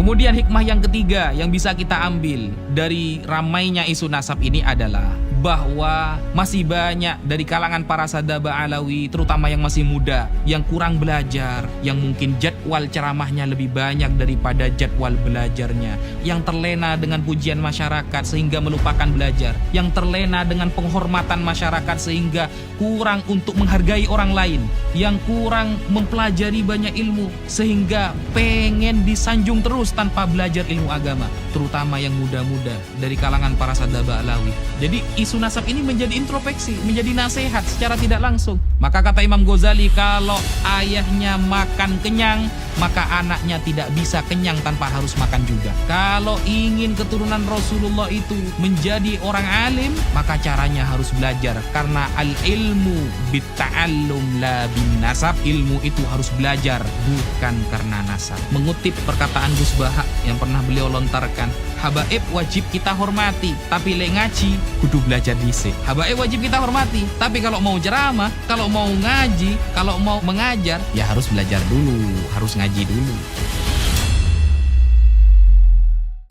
Kemudian hikmah yang ketiga yang bisa kita ambil dari ramainya isu nasab ini adalah bahwa masih banyak dari kalangan para sadaba alawi, terutama yang masih muda, yang kurang belajar, yang mungkin jadwal ceramahnya lebih banyak daripada jadwal belajarnya, yang terlena dengan pujian masyarakat sehingga melupakan belajar, yang terlena dengan penghormatan masyarakat sehingga kurang untuk menghargai orang lain, yang kurang mempelajari banyak ilmu sehingga pengen disanjung terus tanpa belajar ilmu agama, terutama yang muda-muda dari kalangan para sadaba alawi. Jadi isu nasab ini menjadi introspeksi, menjadi nasihat secara tidak langsung. Maka kata Imam Ghazali, kalau ayahnya makan kenyang, maka anaknya tidak bisa kenyang tanpa harus makan juga. Kalau ingin keturunan Rasulullah itu menjadi orang alim, maka caranya harus belajar. Karena al-ilmu bitta'allum la bin nasab. Ilmu itu harus belajar, bukan karena nasab. Mengutip perkataan Gus Baha yang pernah beliau lontarkan, habaib wajib kita hormati, tapi lek ngaji kudu belajar dhisik. Habaib wajib kita hormati, tapi kalau mau ceramah, kalau mau ngaji, kalau mau mengajar, ya harus belajar dulu, harus ngaji dulu.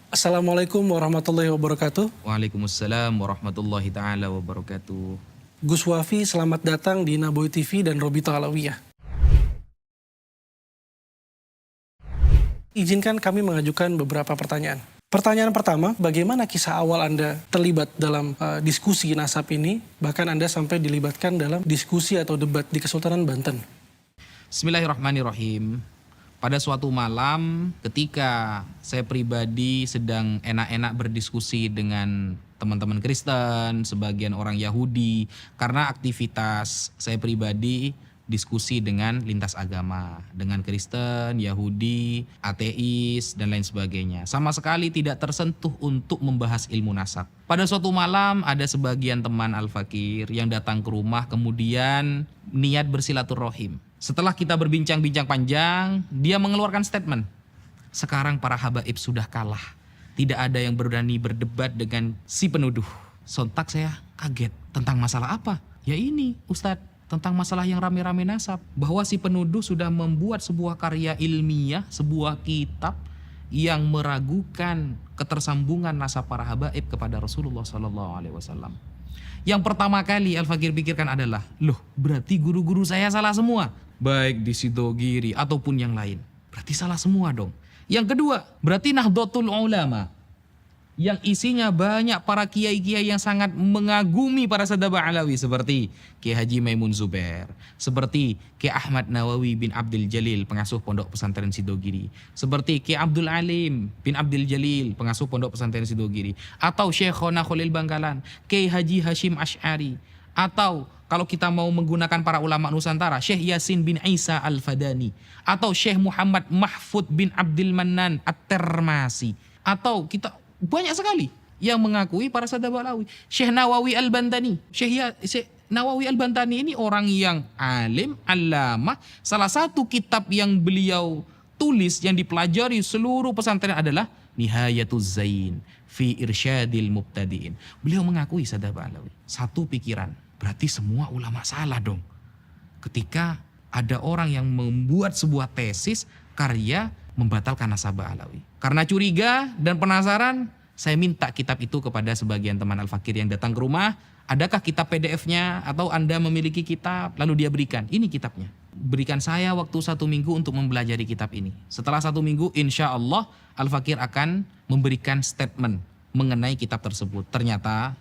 Assalamualaikum warahmatullahi wabarakatuh. Waalaikumsalam warahmatullahi taala wabarakatuh. Gus Wafi, selamat datang di Naboy TV dan Robito Alawiyah. Izinkan kami mengajukan beberapa pertanyaan. Pertanyaan pertama, bagaimana kisah awal Anda terlibat dalam diskusi nasab ini, bahkan Anda sampai dilibatkan dalam diskusi atau debat di Kesultanan Banten? Bismillahirrahmanirrahim. Pada suatu malam ketika saya pribadi sedang enak-enak berdiskusi dengan teman-teman Kristen, sebagian orang Yahudi, karena aktivitas saya pribadi diskusi dengan lintas agama, dengan Kristen, Yahudi, ateis, dan lain sebagainya. Sama sekali tidak tersentuh untuk membahas ilmu nasab. Pada suatu malam ada sebagian teman Al-Fakir yang datang ke rumah kemudian niat bersilaturahim. Setelah kita berbincang-bincang panjang, dia mengeluarkan statement. Sekarang para habaib sudah kalah. Tidak ada yang berani berdebat dengan si penuduh. Sontak saya kaget. Tentang masalah apa? Ya ini, Ustadz. Tentang masalah yang rame-rame nasab. Bahwa si penuduh sudah membuat sebuah karya ilmiah, sebuah kitab yang meragukan ketersambungan nasab para habaib kepada Rasulullah SAW. Yang pertama kali Al-Fakir pikirkan adalah, loh berarti guru-guru saya salah semua. Baik di Sidogiri ataupun yang lain. Berarti salah semua dong. Yang kedua, berarti Nahdlatul Ulama. Yang isinya banyak para kiai-kiai yang sangat mengagumi para sadaba alawi seperti Kiai Haji Maimun Zubair, seperti Kiai Ahmad Nawawi bin Abdul Jalil, pengasuh Pondok Pesantren Sidogiri, seperti Kiai Abdul Alim bin Abdul Jalil, pengasuh Pondok Pesantren Sidogiri, atau Syekhona Khalil Bangkalan, Kiai Haji Hashim Asy'ari, atau kalau kita mau menggunakan para ulama Nusantara, Syekh Yasin bin Isa Al-Fadani, atau Syekh Muhammad Mahfud bin Abdul Mannan At-Termasi, atau kita banyak sekali yang mengakui para sadaba alawi. Syekh Nawawi Al-Bantani. Syekh Nawawi Al-Bantani ini orang yang alim, allamah. Salah satu kitab yang beliau tulis yang dipelajari seluruh pesantren adalah Nihayatuz Zain fi Irsyadil Mubtadi'in. Beliau mengakui sadaba alawi. Satu pikiran, berarti semua ulama salah dong. Ketika ada orang yang membuat sebuah tesis, karya membatalkan nasabah alawi. Karena curiga dan penasaran, saya minta kitab itu kepada sebagian teman Al-Fakir yang datang ke rumah. Adakah kitab PDF-nya atau Anda memiliki kitab? Lalu dia berikan, ini kitabnya. Berikan saya waktu 1 minggu untuk mempelajari kitab ini. Setelah 1 minggu, insya Allah Al-Fakir akan memberikan statement mengenai kitab tersebut. Ternyata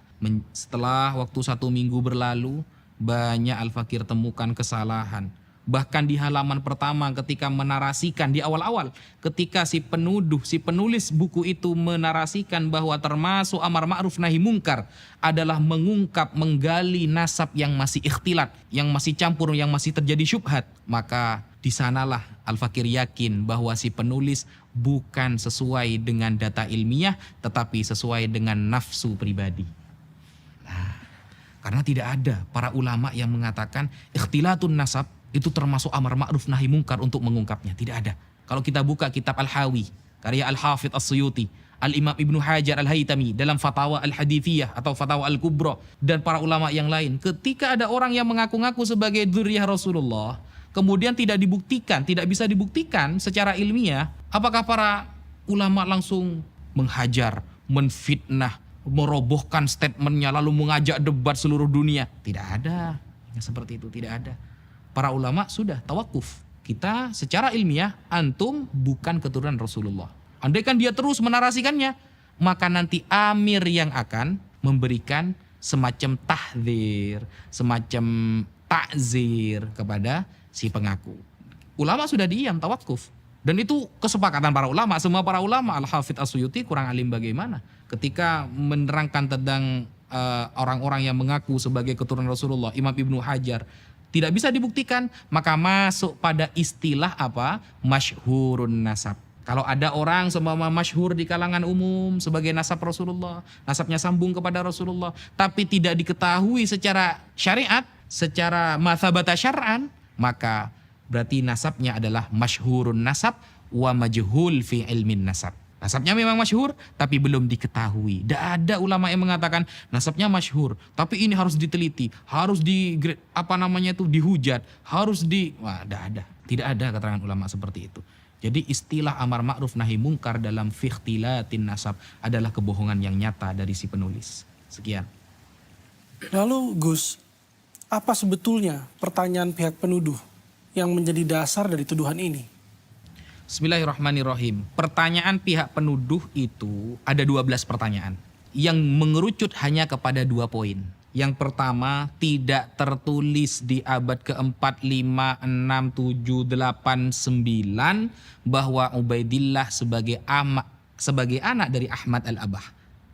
setelah waktu 1 minggu berlalu, banyak Al-Fakir temukan kesalahan. Bahkan di halaman pertama ketika menarasikan di awal-awal, ketika si penuduh, si penulis buku itu menarasikan bahwa termasuk amar ma'ruf nahi mungkar adalah mengungkap, menggali nasab yang masih ikhtilat, yang masih campur, yang masih terjadi syubhat. Maka di sanalah Al-Fakir yakin bahwa si penulis bukan sesuai dengan data ilmiah, tetapi sesuai dengan nafsu pribadi. Nah, karena tidak ada para ulama yang mengatakan ikhtilatun nasab itu termasuk amar ma'ruf nahi mungkar untuk mengungkapnya. Tidak ada. Kalau kita buka kitab Al-Hawi, karya Al-Hafidh As-Suyuti, Al-Imam Ibnu Hajar Al-Haytami dalam Fatawa Al-Hadithiyah atau Fatawa Al-Kubra, dan para ulama yang lain, ketika ada orang yang mengaku-ngaku sebagai dzurriyyah Rasulullah, kemudian tidak dibuktikan, tidak bisa dibuktikan secara ilmiah, apakah para ulama langsung menghajar, menfitnah, merobohkan statementnya, lalu mengajak debat seluruh dunia. Tidak ada yang seperti itu, tidak ada. Para ulama sudah tawakuf. Kita secara ilmiah, antum bukan keturunan Rasulullah. Andaikan dia terus menarasikannya, maka nanti amir yang akan memberikan semacam tahdzir, semacam takzir kepada si pengaku. Ulama sudah diam, tawakuf. Dan itu kesepakatan para ulama, semua para ulama. Al-Hafidz As-Suyuti kurang alim bagaimana ketika menerangkan tentang orang-orang yang mengaku sebagai keturunan Rasulullah. Imam Ibnu Hajar, tidak bisa dibuktikan, maka masuk pada istilah apa? Masyhurun nasab. Kalau ada orang seumpama masyhur di kalangan umum sebagai nasab Rasulullah, nasabnya sambung kepada Rasulullah, tapi tidak diketahui secara syariat, secara mathabata syar'an, maka berarti nasabnya adalah masyhurun nasab wa majhul fi ilmin nasab. Nasabnya memang masyhur tapi belum diketahui. Tidak ada ulama yang mengatakan nasabnya masyhur tapi ini harus diteliti, harus dihujat, tidak ada. Tidak ada keterangan ulama seperti itu. Jadi istilah amar ma'ruf nahi mungkar dalam fikhtilatin nasab adalah kebohongan yang nyata dari si penulis. Sekian. Lalu Gus, apa sebetulnya pertanyaan pihak penuduh yang menjadi dasar dari tuduhan ini? Bismillahirrahmanirrahim. Pertanyaan pihak penuduh itu ada 12 pertanyaan yang mengerucut hanya kepada 2 poin. Yang pertama, tidak tertulis di abad ke-4, 5, 6, 7, 8, 9 bahwa Ubaidillah sebagai anak dari Ahmad al-Abah.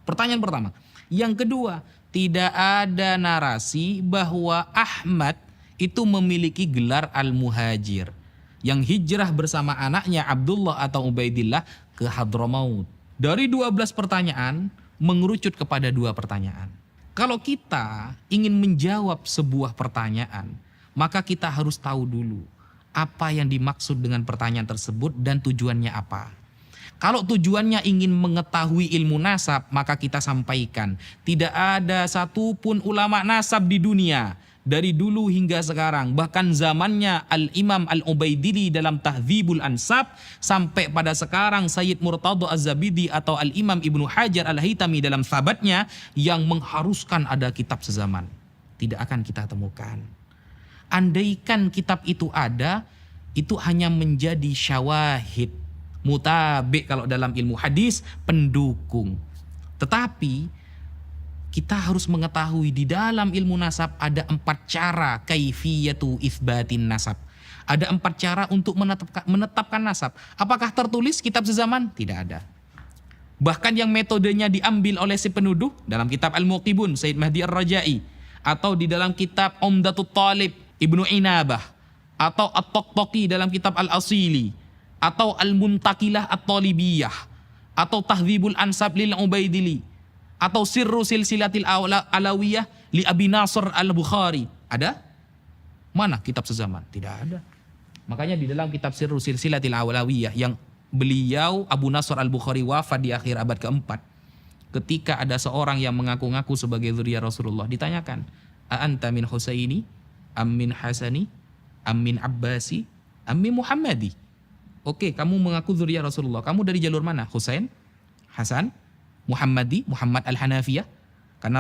Pertanyaan pertama. Yang kedua, tidak ada narasi bahwa Ahmad itu memiliki gelar al-muhajir yang hijrah bersama anaknya Abdullah atau Ubaidillah ke Hadramaut. Dari 12 pertanyaan mengerucut kepada 2 pertanyaan. Kalau kita ingin menjawab sebuah pertanyaan, maka kita harus tahu dulu apa yang dimaksud dengan pertanyaan tersebut dan tujuannya apa. Kalau tujuannya ingin mengetahui ilmu nasab, maka kita sampaikan tidak ada satupun ulama nasab di dunia dari dulu hingga sekarang, bahkan zamannya Al-Imam Al-Ubaidili dalam Tahdzibul Ansab, sampai pada sekarang Sayyid Murtadha Az-Zabidi atau Al-Imam Ibnu Hajar Al-Haytami dalam Thabatnya yang mengharuskan ada kitab sezaman. Tidak akan kita temukan. Andaikan kitab itu ada, itu hanya menjadi syawahid, mutabi kalau dalam ilmu hadis, pendukung. Tetapi kita harus mengetahui di dalam ilmu nasab ada 4 cara kaifiyatu itsbatin nasab. Ada 4 cara untuk menetapkan nasab. Apakah tertulis kitab sezaman? Tidak ada. Bahkan yang metodenya diambil oleh si penuduh dalam kitab Al-Muqibun Sayyid Mahdi Ar-Rajai, atau di dalam kitab Umdatut Talib Ibnu Inabah, atau At-Taqtaqi dalam kitab Al-Asili, atau Al-Muntakilah At-Talibiyah, atau Tahdzibul Ansab lil Ubaidili, atau Sirru Silsilatil Alawiyah li Abi Nasr Al-Bukhari. Ada? Mana kitab sezaman? Tidak ada. Makanya di dalam kitab Sirru Silsilatil Alawiyah yang beliau Abu Nasr Al-Bukhari wafat di akhir abad ke-4, ketika ada seorang yang mengaku-ngaku sebagai zuriyah Rasulullah, ditanyakan, "A anta min Husaini am min Hasani am min Abbasi am min Muhammadi?" Oke, kamu mengaku zuriyah Rasulullah. Kamu dari jalur mana? Husain, Hasan, Muhammadi, Muhammad Al-Hanafiyah. Karena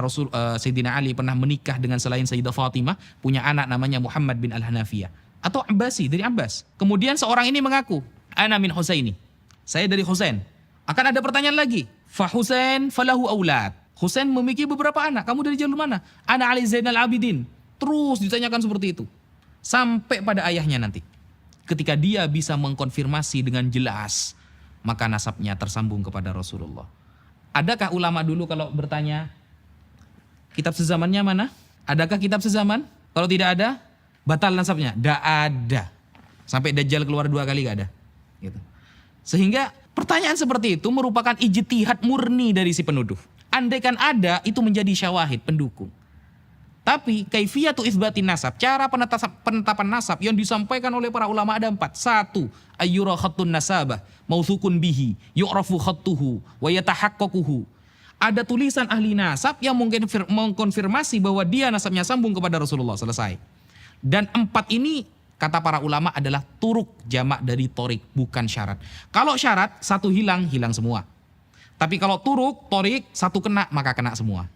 Sayyidina Ali pernah menikah dengan selain Sayyidah Fatimah, punya anak namanya Muhammad bin Al-Hanafiyah. Atau Abbasi, dari Abbas. Kemudian seorang ini mengaku, "Ana min Husaini." Saya dari Husain. Akan ada pertanyaan lagi. Fa Husain falahu aulad. Husain memiliki beberapa anak. Kamu dari jalur mana? Ana Ali Zainal Abidin. Terus ditanyakan seperti itu. Sampai pada ayahnya nanti. Ketika dia bisa mengkonfirmasi dengan jelas, maka nasabnya tersambung kepada Rasulullah. Adakah ulama dulu kalau bertanya, kitab sezamannya mana? Adakah kitab sezaman? Kalau tidak ada, batal nasabnya? Tidak ada. Sampai Dajjal keluar 2 kali gak ada. Gitu. Sehingga pertanyaan seperti itu merupakan ijtihad murni dari si penuduh. Andaikan ada, itu menjadi syawahid, pendukung. Tapi kaifiyatu itsbatin nasab, cara penetapan nasab yang disampaikan oleh para ulama ada 4. 1. Ayyura khattun nasabah mauthukun bihi yu'rafu khattuhu wa yatahaqqaquhu. Ada tulisan ahli nasab yang mungkin mengkonfirmasi bahwa dia nasabnya sambung kepada Rasulullah. Selesai. Dan 4 ini kata para ulama adalah turuk, jamak dari torik, bukan syarat. Kalau syarat, satu hilang, hilang semua. Tapi kalau turuk, torik, satu kena, maka kena semua.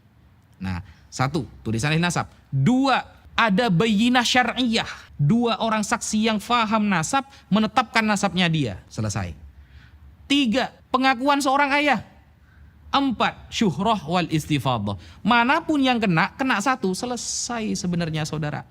Nah, satu, tulisan ahli nasab. Dua, ada bayinah syar'iyah. Dua orang saksi yang faham nasab, menetapkan nasabnya dia. Selesai. Tiga, pengakuan seorang ayah. Empat, syuhrah wal istifadah. Manapun yang kena, kena satu. Selesai sebenarnya saudara.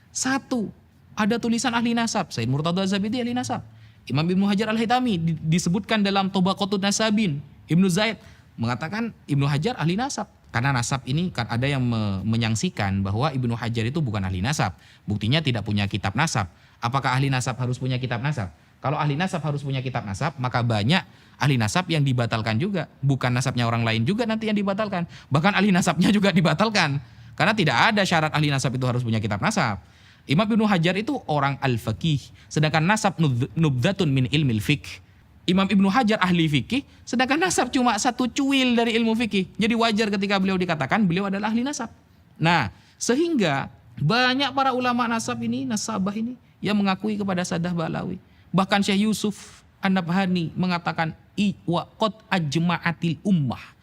Satu, ada tulisan ahli nasab. Sayyid Murtada Az-Zabidi ahli nasab. Imam Ibnu Hajar Al-Haytami disebutkan dalam Tabaqatun Nasabin. Ibnu Zaid mengatakan Ibnu Hajar ahli nasab. Karena nasab ini kan ada yang menyangsikan bahwa Ibnu Hajar itu bukan ahli nasab. Buktinya tidak punya kitab nasab. Apakah ahli nasab harus punya kitab nasab? Kalau ahli nasab harus punya kitab nasab, maka banyak ahli nasab yang dibatalkan juga. Bukan nasabnya orang lain juga nanti yang dibatalkan. Bahkan ahli nasabnya juga dibatalkan. Karena tidak ada syarat ahli nasab itu harus punya kitab nasab. Imam Ibnu Hajar itu orang al-faqih. Sedangkan nasab nubdatun min ilmil fiqh. Imam Ibnu Hajar ahli fikih, sedangkan nasab cuma satu cuil dari ilmu fikih. Jadi wajar ketika beliau dikatakan beliau adalah ahli nasab. Nah, sehingga banyak para ulama nasab ini, nasabah ini yang mengakui kepada Sadah Ba'alawi. Bahkan Syekh Yusuf An-Nabhani mengatakan wa qad ajma'atil ummah.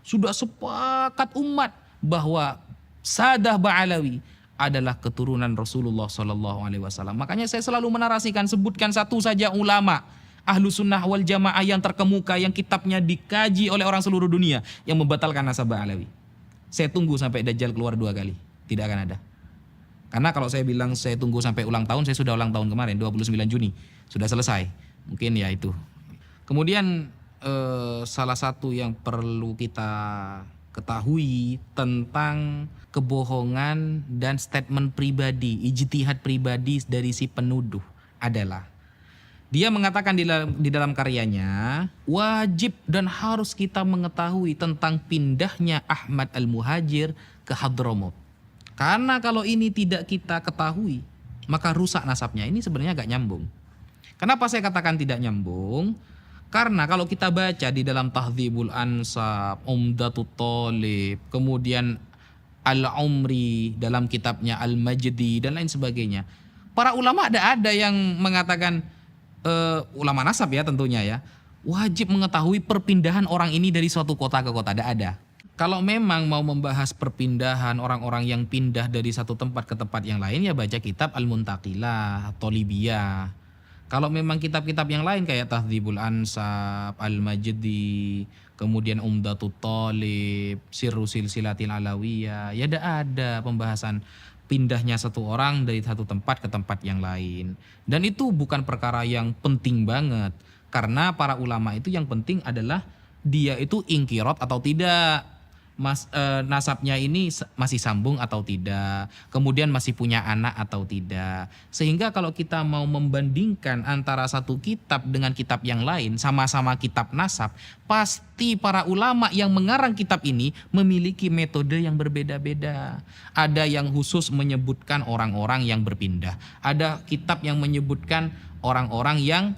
Sudah sepakat umat bahwa Sadah Ba'alawi adalah keturunan Rasulullah SAW. Makanya saya selalu menarasikan, sebutkan satu saja ulama Ahlus Sunnah wal Jamaah yang terkemuka, yang kitabnya dikaji oleh orang seluruh dunia, yang membatalkan nasab Ba'alawi. Saya tunggu sampai Dajjal keluar 2 kali. Tidak akan ada. Karena kalau saya bilang saya tunggu sampai ulang tahun, saya sudah ulang tahun kemarin, 29 Juni. Sudah selesai. Mungkin ya itu. Kemudian salah satu yang perlu kita ketahui tentang kebohongan dan statement pribadi, ijtihad pribadi dari si penuduh adalah dia mengatakan di dalam karyanya, wajib dan harus kita mengetahui tentang pindahnya Ahmad Al-Muhajir ke Hadramut. Karena kalau ini tidak kita ketahui, maka rusak nasabnya. Ini sebenarnya agak nyambung. Kenapa saya katakan tidak nyambung? Karena kalau kita baca di dalam Tahdzibul Ansab, Umdatut Thalib, kemudian Al-Umri dalam kitabnya Al-Majdi dan lain sebagainya, para ulama ada yang mengatakan, ulama nasab ya tentunya ya, wajib mengetahui perpindahan orang ini dari suatu kota ke kota. Ada. Kalau memang mau membahas perpindahan orang-orang yang pindah dari satu tempat ke tempat yang lain, ya baca kitab Al-Muntaqilah, Tolibiyah. Kalau memang kitab-kitab yang lain kayak Tahdzibul Ansab, Al-Majdi, kemudian Umdatut Thalib, Sirru Silsilatil Alawiyah, ya ada pembahasan pindahnya satu orang dari satu tempat ke tempat yang lain. Dan itu bukan perkara yang penting banget. Karena para ulama itu yang penting adalah dia itu ingkirot atau tidak. Nasabnya ini masih sambung atau tidak. Kemudian masih punya anak atau tidak. Sehingga kalau kita mau membandingkan antara satu kitab dengan kitab yang lain, sama-sama kitab nasab, pasti para ulama yang mengarang kitab ini memiliki metode yang berbeda-beda. Ada yang khusus menyebutkan orang-orang yang berpindah. Ada kitab yang menyebutkan orang-orang yang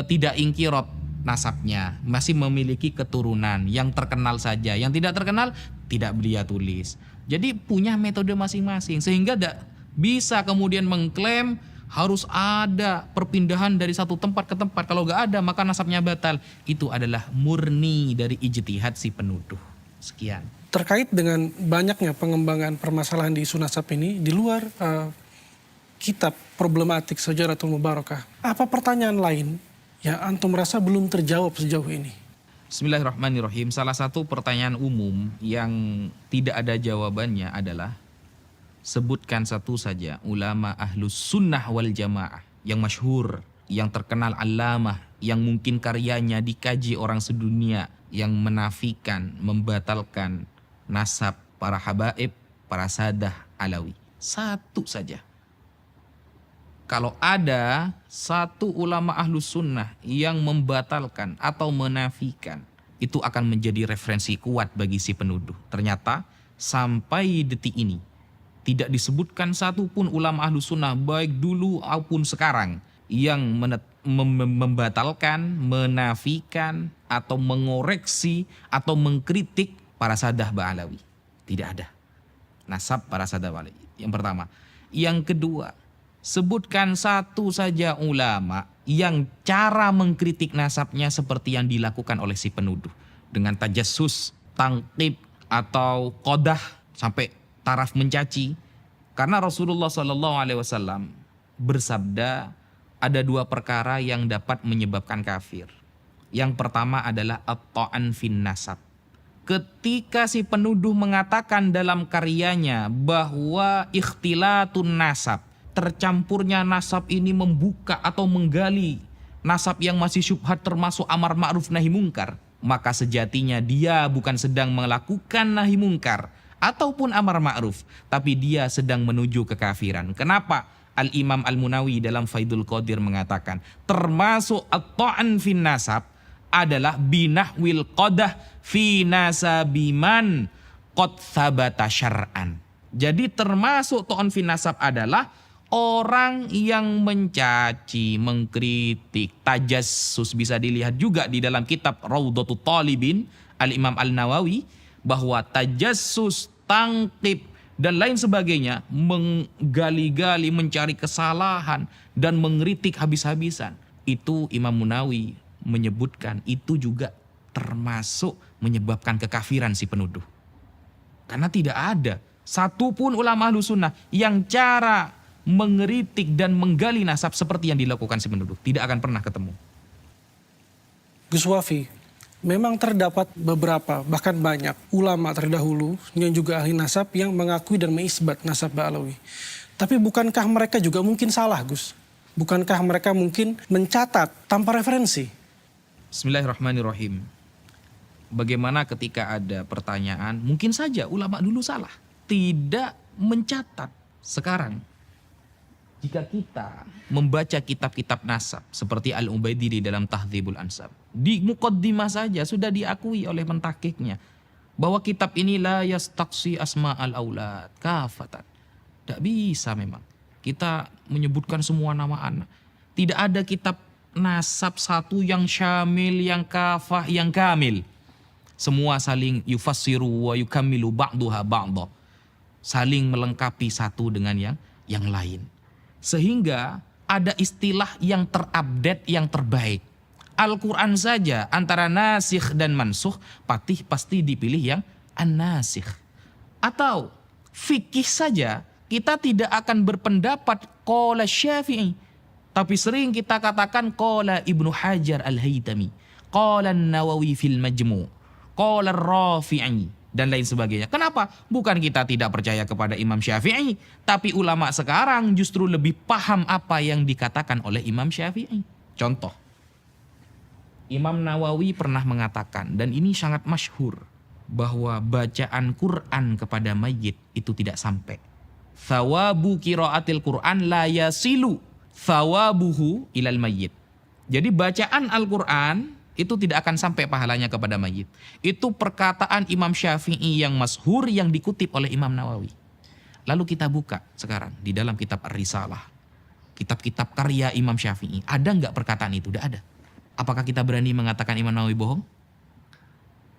tidak ingkirot nasabnya, masih memiliki keturunan yang terkenal saja, yang tidak terkenal tidak dia tulis. Jadi punya metode masing-masing, sehingga tidak bisa kemudian mengklaim harus ada perpindahan dari satu tempat ke tempat. Kalau nggak ada maka nasabnya batal. Itu adalah murni dari ijtihad si penuduh. Sekian. Terkait dengan banyaknya pengembangan permasalahan di isu nasab ini di luar kitab problematik Syajaratul Mubarakah, apa pertanyaan lain yang antum merasa belum terjawab sejauh ini? Bismillahirrahmanirrahim. Salah satu pertanyaan umum yang tidak ada jawabannya adalah, sebutkan satu saja ulama Ahlus Sunnah wal Jamaah yang masyhur, yang terkenal alamah, yang mungkin karyanya dikaji orang sedunia, yang menafikan, membatalkan nasab para habaib, para Sadah Alawi. Satu saja. Kalau ada satu ulama Ahlus Sunnah yang membatalkan atau menafikan, itu akan menjadi referensi kuat bagi si penuduh. Ternyata sampai detik ini tidak disebutkan satupun ulama Ahlus Sunnah baik dulu maupun sekarang yang membatalkan, menafikan atau mengoreksi atau mengkritik para Sadah Ba'alawi. Tidak ada. Nasab para Sadah Ba'alawi. Yang pertama. Yang kedua, Sebutkan satu saja ulama yang cara mengkritik nasabnya seperti yang dilakukan oleh si penuduh. Dengan tajassus, tangkib, atau qadah sampai taraf mencaci. Karena Rasulullah SAW bersabda ada dua perkara yang dapat menyebabkan kafir. Yang pertama adalah at-ta'an fin nasab. Ketika si penuduh mengatakan dalam karyanya bahwa ikhtilatun nasab, tercampurnya nasab ini membuka atau menggali nasab yang masih syubhat termasuk amar ma'ruf nahi mungkar, maka sejatinya dia bukan sedang melakukan nahi mungkar ataupun amar ma'ruf, tapi dia sedang menuju kekafiran. Kenapa? Al-Imam Al-Munawi dalam Faidul Qadir mengatakan termasuk at-ta'an fin nasab adalah binahwil qadah fi nasabiman qad thabata syar'an. Jadi termasuk ta'an fin nasab adalah orang yang mencaci, mengkritik, tajassus. Bisa dilihat juga di dalam kitab Raudhatul Talibin Al-Imam Al-Nawawi bahwa tajassus, tangkib dan lain sebagainya, menggali-gali, mencari kesalahan dan mengkritik habis-habisan, itu Imam Munawi menyebutkan itu juga termasuk menyebabkan kekafiran si penuduh. Karena tidak ada satupun ulama ahlu sunnah yang cara mengeritik dan menggali nasab seperti yang dilakukan si penuduh. Tidak akan pernah ketemu. Gus Wafi, memang terdapat beberapa, bahkan banyak ulama terdahulu yang juga ahli nasab yang mengakui dan mengisbat nasab Ba'alawi. Tapi bukankah mereka juga mungkin salah, Gus? Bukankah mereka mungkin mencatat tanpa referensi? Bismillahirrahmanirrahim. Bagaimana ketika ada pertanyaan, mungkin saja ulama dulu salah, tidak mencatat. Sekarang jika kita membaca kitab-kitab nasab seperti Al-Ubaidi di dalam Tahdzibul Ansab, di muqaddimah saja sudah diakui oleh mentakiknya bahwa kitab ini la yastaqsi asma'al aulad kafatan. Tidak bisa memang kita menyebutkan semua nama anak. Tidak ada kitab nasab satu yang syamil, yang kafah, yang kamil. Semua saling yufassiru wa yukammilu ba'duha ba'da. Saling melengkapi satu dengan yang lain. Sehingga ada istilah yang terupdate, yang terbaik. Al-Quran saja antara nasikh dan mansukh pasti dipilih yang an-nasikh. Atau fikih saja kita tidak akan berpendapat qala Syafi'i, tapi sering kita katakan qala Ibnu Hajar Al-Haytami, qala An-Nawawi fil Majmu', qala Ar-Rafi'i dan lain sebagainya. Kenapa? Bukan kita tidak percaya kepada Imam Syafi'i, tapi ulama sekarang justru lebih paham apa yang dikatakan oleh Imam Syafi'i. Contoh, Imam Nawawi pernah mengatakan, dan ini sangat masyhur, bahwa bacaan Quran kepada mayit itu tidak sampai. Thawabu qiraatil Quran la yasilu thawabuhu ilal mayyit. Jadi bacaan Al-Quran itu tidak akan sampai pahalanya kepada mayit. Itu perkataan Imam Syafi'i yang masyhur yang dikutip oleh Imam Nawawi. Lalu kita buka sekarang di dalam kitab Ar-Risalah, kitab-kitab karya Imam Syafi'i. Ada nggak perkataan itu? Tidak ada. Apakah kita berani mengatakan Imam Nawawi bohong?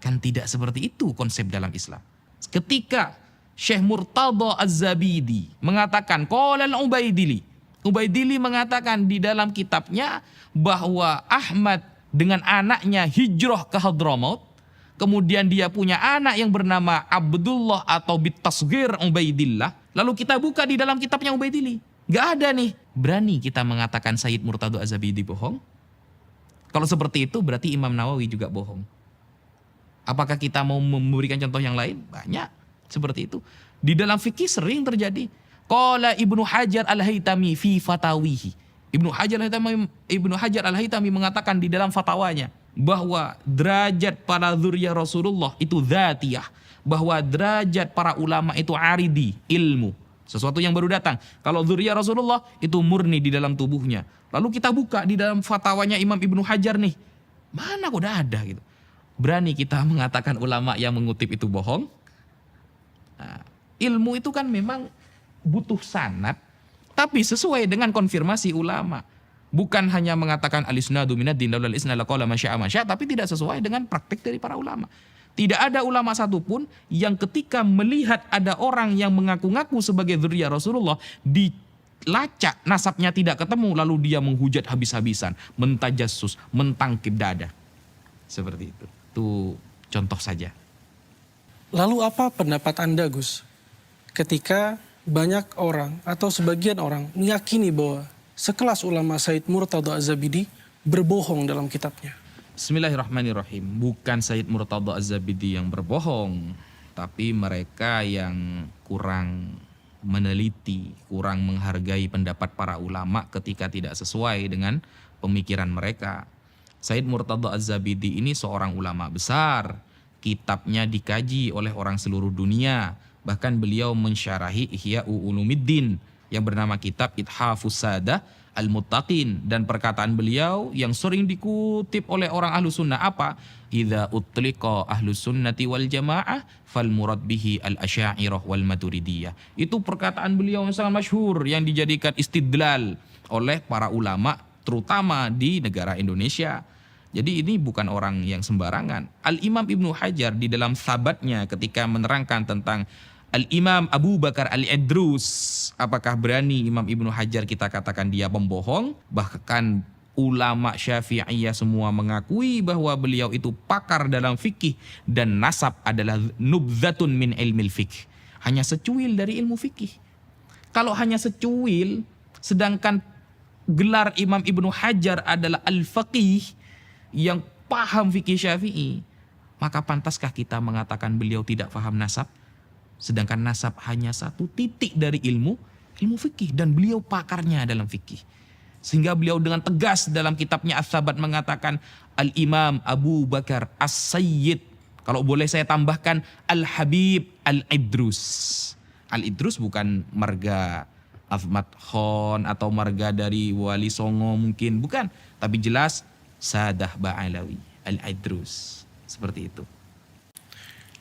Kan tidak seperti itu konsep dalam Islam. Ketika Syekh Murtada Az-Zabidi mengatakan qala al-Ubaidili, Ubaidili mengatakan di dalam kitabnya bahwa Ahmad dengan anaknya hijrah ke Hadramaut, kemudian dia punya anak yang bernama Abdullah atau bitasghir Ubaidillah. Lalu kita buka di dalam kitabnya Ubaidili, gak ada nih. Berani kita mengatakan Sayyid Murtada Az-Zabidi bohong? Kalau seperti itu berarti Imam Nawawi juga bohong. Apakah kita mau memberikan contoh yang lain? Banyak seperti itu. Di dalam fikih sering terjadi. Qala Ibnu Hajar Al-Haytami fi fatawihi. Ibnu Hajar Al-Haytami mengatakan di dalam fatwanya bahwa derajat para dzurriyyah Rasulullah itu dzatiyah, bahwa derajat para ulama itu aridi, ilmu, sesuatu yang baru datang. Kalau dzurriyyah Rasulullah itu murni di dalam tubuhnya. Lalu kita buka di dalam fatwanya Imam Ibnu Hajar nih, mana kok ada gitu. Berani kita mengatakan ulama yang mengutip itu bohong? Nah, ilmu itu kan memang butuh sanad, tapi sesuai dengan konfirmasi ulama. Bukan hanya mengatakan al-isnadu minad din laulal isnad laqala masya, tapi tidak sesuai dengan praktik dari para ulama. Tidak ada ulama satupun yang ketika melihat ada orang yang mengaku-ngaku sebagai dzurriyyah Rasulullah lacak, nasabnya tidak ketemu, lalu dia menghujat habis-habisan, mentajassus, mentangkip dada. Seperti itu. Itu contoh saja. Lalu apa pendapat Anda, Gus, ketika banyak orang atau sebagian orang meyakini bahwa sekelas ulama Said Murtada Az-Zabidi berbohong dalam kitabnya? Bismillahirrahmanirrahim. Bukan Said Murtada Az-Zabidi yang berbohong, tapi mereka yang kurang meneliti, kurang menghargai pendapat para ulama ketika tidak sesuai dengan pemikiran mereka. Said Murtada Az-Zabidi ini seorang ulama besar, kitabnya dikaji oleh orang seluruh dunia. Bahkan beliau mensyarahi Ihya Ulumuddin yang bernama kitab Ithafus Sadah Al-Muttaqin, dan perkataan beliau yang sering dikutip oleh orang ahlu sunnah apa? Idza utliqa ahlu sunnati wal jamaah fal murad bihi al-asy'ariyah wal maturidiyah. Itu perkataan beliau yang sangat masyhur yang dijadikan istidlal oleh para ulama terutama di negara Indonesia. Jadi ini bukan orang yang sembarangan. Al-Imam Ibnu Hajar di dalam Sabatnya ketika menerangkan tentang Al-Imam Abu Bakar Al-Idrus, apakah berani Imam Ibnu Hajar kita katakan dia pembohong? Bahkan ulama Syafi'iyah semua mengakui bahwa beliau itu pakar dalam fikih dan nasab adalah nubzatun min ilmil fikih. Hanya secuil dari ilmu fikih. Kalau hanya secuil, sedangkan gelar Imam Ibnu Hajar adalah al-faqih yang paham fikih Syafi'i, maka pantaskah kita mengatakan beliau tidak paham nasab? Sedangkan nasab hanya satu titik dari ilmu fikih dan beliau pakarnya dalam fikih. Sehingga beliau dengan tegas dalam kitabnya As-Sabat mengatakan Al-Imam Abu Bakar As-Sayyid, kalau boleh saya tambahkan Al-Habib Al-Idrus. Al-Idrus bukan marga Ahmad Khan atau marga dari Wali Songo mungkin, bukan, tapi jelas Sadah Ba'alawi Al-Idrus. Seperti itu.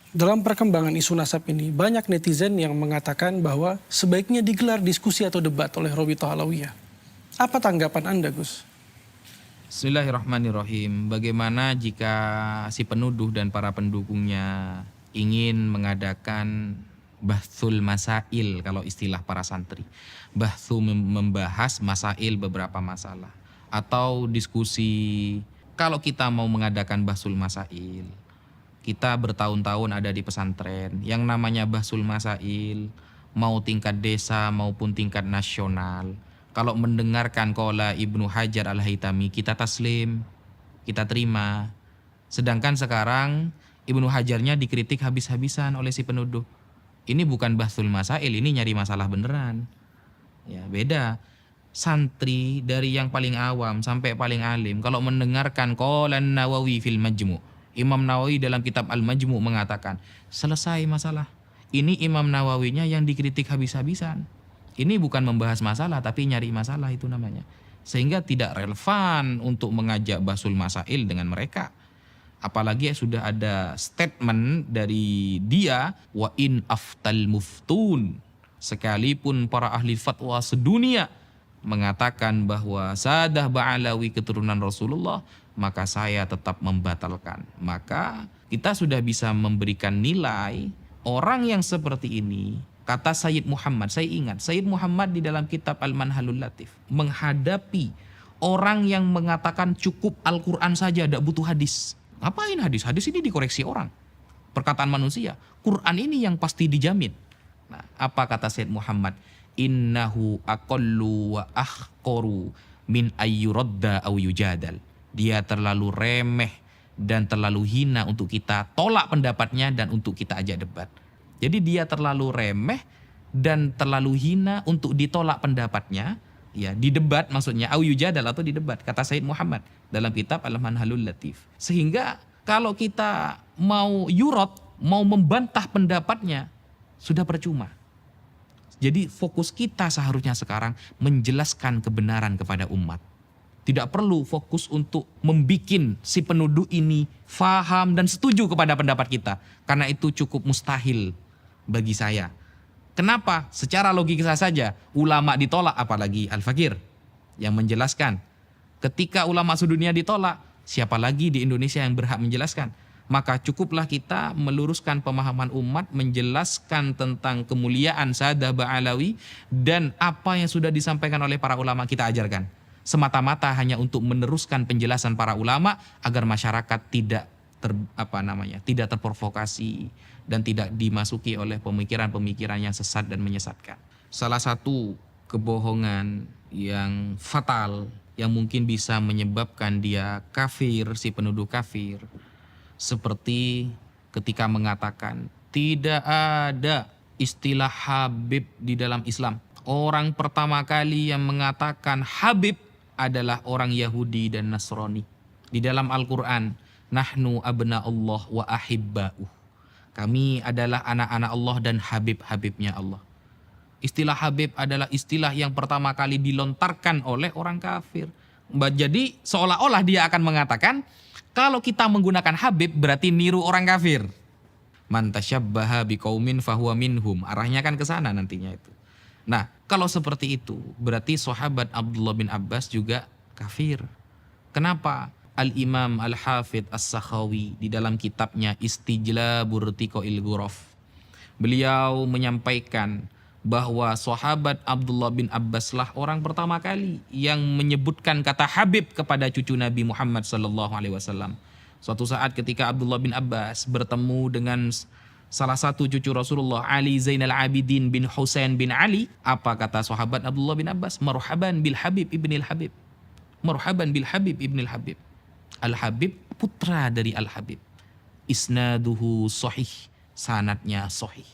Dalam perkembangan isu nasab ini, banyak netizen yang mengatakan bahwa sebaiknya digelar diskusi atau debat oleh Robitoh Alawiyah. Apa tanggapan Anda, Gus? Bismillahirrahmanirrahim. Bagaimana jika si penuduh dan para pendukungnya ingin mengadakan bahthul masail, kalau istilah para santri. Bahthu membahas masail, beberapa masalah. Atau diskusi, kalau kita mau mengadakan bahthul masail, kita bertahun-tahun ada di pesantren, yang namanya bahthul masail, mau tingkat desa maupun tingkat nasional, kalau mendengarkan qala Ibnu Hajar Al-Haytami, kita taslim, kita terima. Sedangkan sekarang Ibnu Hajarnya dikritik habis-habisan oleh si penuduh. Ini bukan bahthul masail, ini nyari masalah beneran. Ya, beda. Santri dari yang paling awam sampai paling alim, kalau mendengarkan qala Nawawi fil Majmu', Imam Nawawi dalam kitab Al-Majmu' mengatakan, selesai masalah. Ini Imam Nawawinya yang dikritik habis-habisan. Ini bukan membahas masalah, tapi nyari masalah itu namanya. Sehingga tidak relevan untuk mengajak bahsul masail dengan mereka. Apalagi sudah ada statement dari dia, wa in aftal muftun. Sekalipun para ahli fatwa sedunia mengatakan bahwa Sadah Ba'alawi keturunan Rasulullah, maka saya tetap membatalkan. Maka kita sudah bisa memberikan nilai orang yang seperti ini. Kata Sayyid Muhammad, saya ingat Sayyid Muhammad di dalam kitab Al-Manhalul Latif menghadapi orang yang mengatakan cukup Al-Quran saja, tidak butuh hadis. Ngapain hadis? Hadis ini dikoreksi orang, perkataan manusia. Quran ini yang pasti dijamin. Nah, apa kata Sayyid Muhammad? Innahu aqallu wa ahqaru min ayyuradda aw yujadal. Dia terlalu remeh dan terlalu hina untuk kita tolak pendapatnya dan untuk kita ajak debat. Jadi dia terlalu remeh dan terlalu hina untuk ditolak pendapatnya, ya, di debat maksudnya, au yujadal atau di debat, kata Sayyid Muhammad dalam kitab Al-Manhalul Latif. Sehingga kalau kita mau yurot, mau membantah pendapatnya, sudah percuma. Jadi fokus kita seharusnya sekarang menjelaskan kebenaran kepada umat. Tidak perlu fokus untuk membikin si penuduh ini faham dan setuju kepada pendapat kita. Karena itu cukup mustahil bagi saya. Kenapa? Secara logika saja, ulama ditolak, apalagi Al-Fakir yang menjelaskan. Ketika ulama sedunia ditolak, siapa lagi di Indonesia yang berhak menjelaskan? maka cukuplah kita meluruskan pemahaman umat, menjelaskan tentang kemuliaan Sadah Ba'alawi dan apa yang sudah disampaikan oleh para ulama kita ajarkan. Semata-mata hanya untuk meneruskan penjelasan para ulama agar masyarakat tidak tidak terprovokasi dan tidak dimasuki oleh pemikiran-pemikiran yang sesat dan menyesatkan. Salah satu kebohongan yang fatal yang mungkin bisa menyebabkan dia kafir, si penuduh kafir, seperti ketika mengatakan tidak ada istilah Habib di dalam Islam. Orang pertama kali yang mengatakan Habib adalah orang Yahudi dan Nasrani. Di dalam Al-Quran, nahnu abna Allah wa ahibba'uh. Kami adalah anak-anak Allah dan Habib-Habibnya Allah. Istilah Habib adalah istilah yang pertama kali dilontarkan oleh orang kafir. Jadi seolah-olah dia akan mengatakan, kalau kita menggunakan Habib berarti niru orang kafir. Man tasyabbaha biqaumin fahuwa minhum. Arahnya kan ke sana nantinya itu. Nah, kalau seperti itu berarti sahabat Abdullah bin Abbas juga kafir. Kenapa? Al-Imam Al-Hafidh As-Sakhawi di dalam kitabnya Istijlabur Tiqail Ghuraf, beliau menyampaikan bahwa sahabat Abdullah bin Abbas lah orang pertama kali yang menyebutkan kata Habib kepada cucu Nabi Muhammad SAW. Suatu saat ketika Abdullah bin Abbas bertemu dengan salah satu cucu Rasulullah, Ali Zainal Abidin bin Husain bin Ali, apa kata sahabat Abdullah bin Abbas? Marhaban bil Habib ibnil Habib. Marhaban bil Habib ibnil Habib. Al-Habib putra dari Al-Habib. Isnaduhu sahih, sanadnya sahih.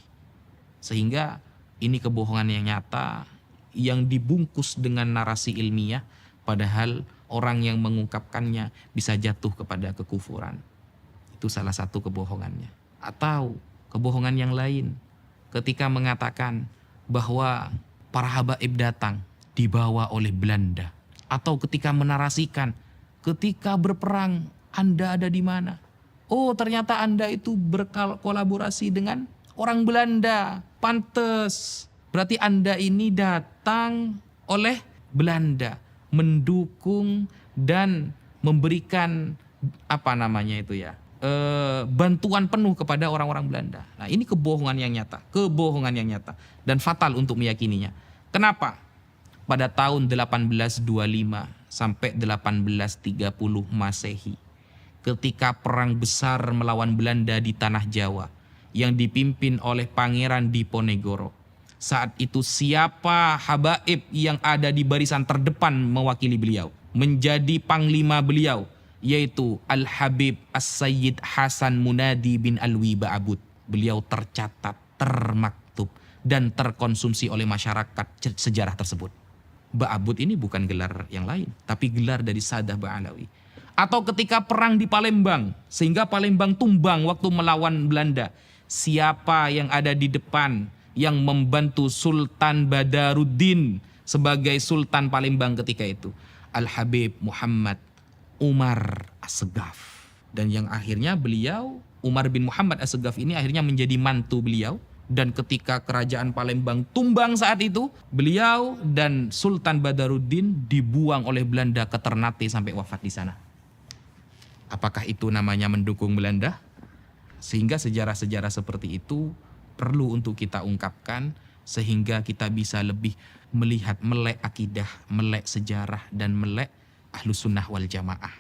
Sehingga ini kebohongan yang nyata yang dibungkus dengan narasi ilmiah, padahal orang yang mengungkapkannya bisa jatuh kepada kekufuran. Itu salah satu kebohongannya. Atau kebohongan yang lain ketika mengatakan bahwa para habaib datang dibawa oleh Belanda, atau ketika menarasikan ketika berperang Anda ada di mana? Oh, ternyata Anda itu berkolaborasi dengan orang Belanda. Pantes. Berarti Anda ini datang oleh Belanda, mendukung dan memberikan bantuan penuh kepada orang-orang Belanda. Nah, ini kebohongan yang nyata dan fatal untuk meyakininya. Kenapa? Pada tahun 1825 sampai 1830 Masehi, ketika perang besar melawan Belanda di tanah Jawa yang dipimpin oleh Pangeran Diponegoro, saat itu siapa habaib yang ada di barisan terdepan mewakili beliau, menjadi panglima beliau, yaitu Al-Habib As-Sayyid Hasan Munadi bin Alwi Ba'abud. Beliau tercatat, termaktub, dan terkonsumsi oleh masyarakat sejarah tersebut. Ba'abud ini bukan gelar yang lain, tapi gelar dari Sadah Ba'alawi. Atau ketika perang di Palembang, sehingga Palembang tumbang waktu melawan Belanda, siapa yang ada di depan yang membantu Sultan Badaruddin sebagai Sultan Palembang ketika itu? Al-Habib Muhammad Umar As-Segaf. Dan yang akhirnya beliau, Umar bin Muhammad As-Segaf ini akhirnya menjadi mantu beliau. Dan ketika kerajaan Palembang tumbang saat itu, beliau dan Sultan Badaruddin dibuang oleh Belanda ke Ternate sampai wafat di sana. Apakah itu namanya mendukung Belanda? Sehingga sejarah-sejarah seperti itu perlu untuk kita ungkapkan, sehingga kita bisa lebih melihat, melek akidah, melek sejarah, dan melek Ahlus Sunnah wal Jamaah.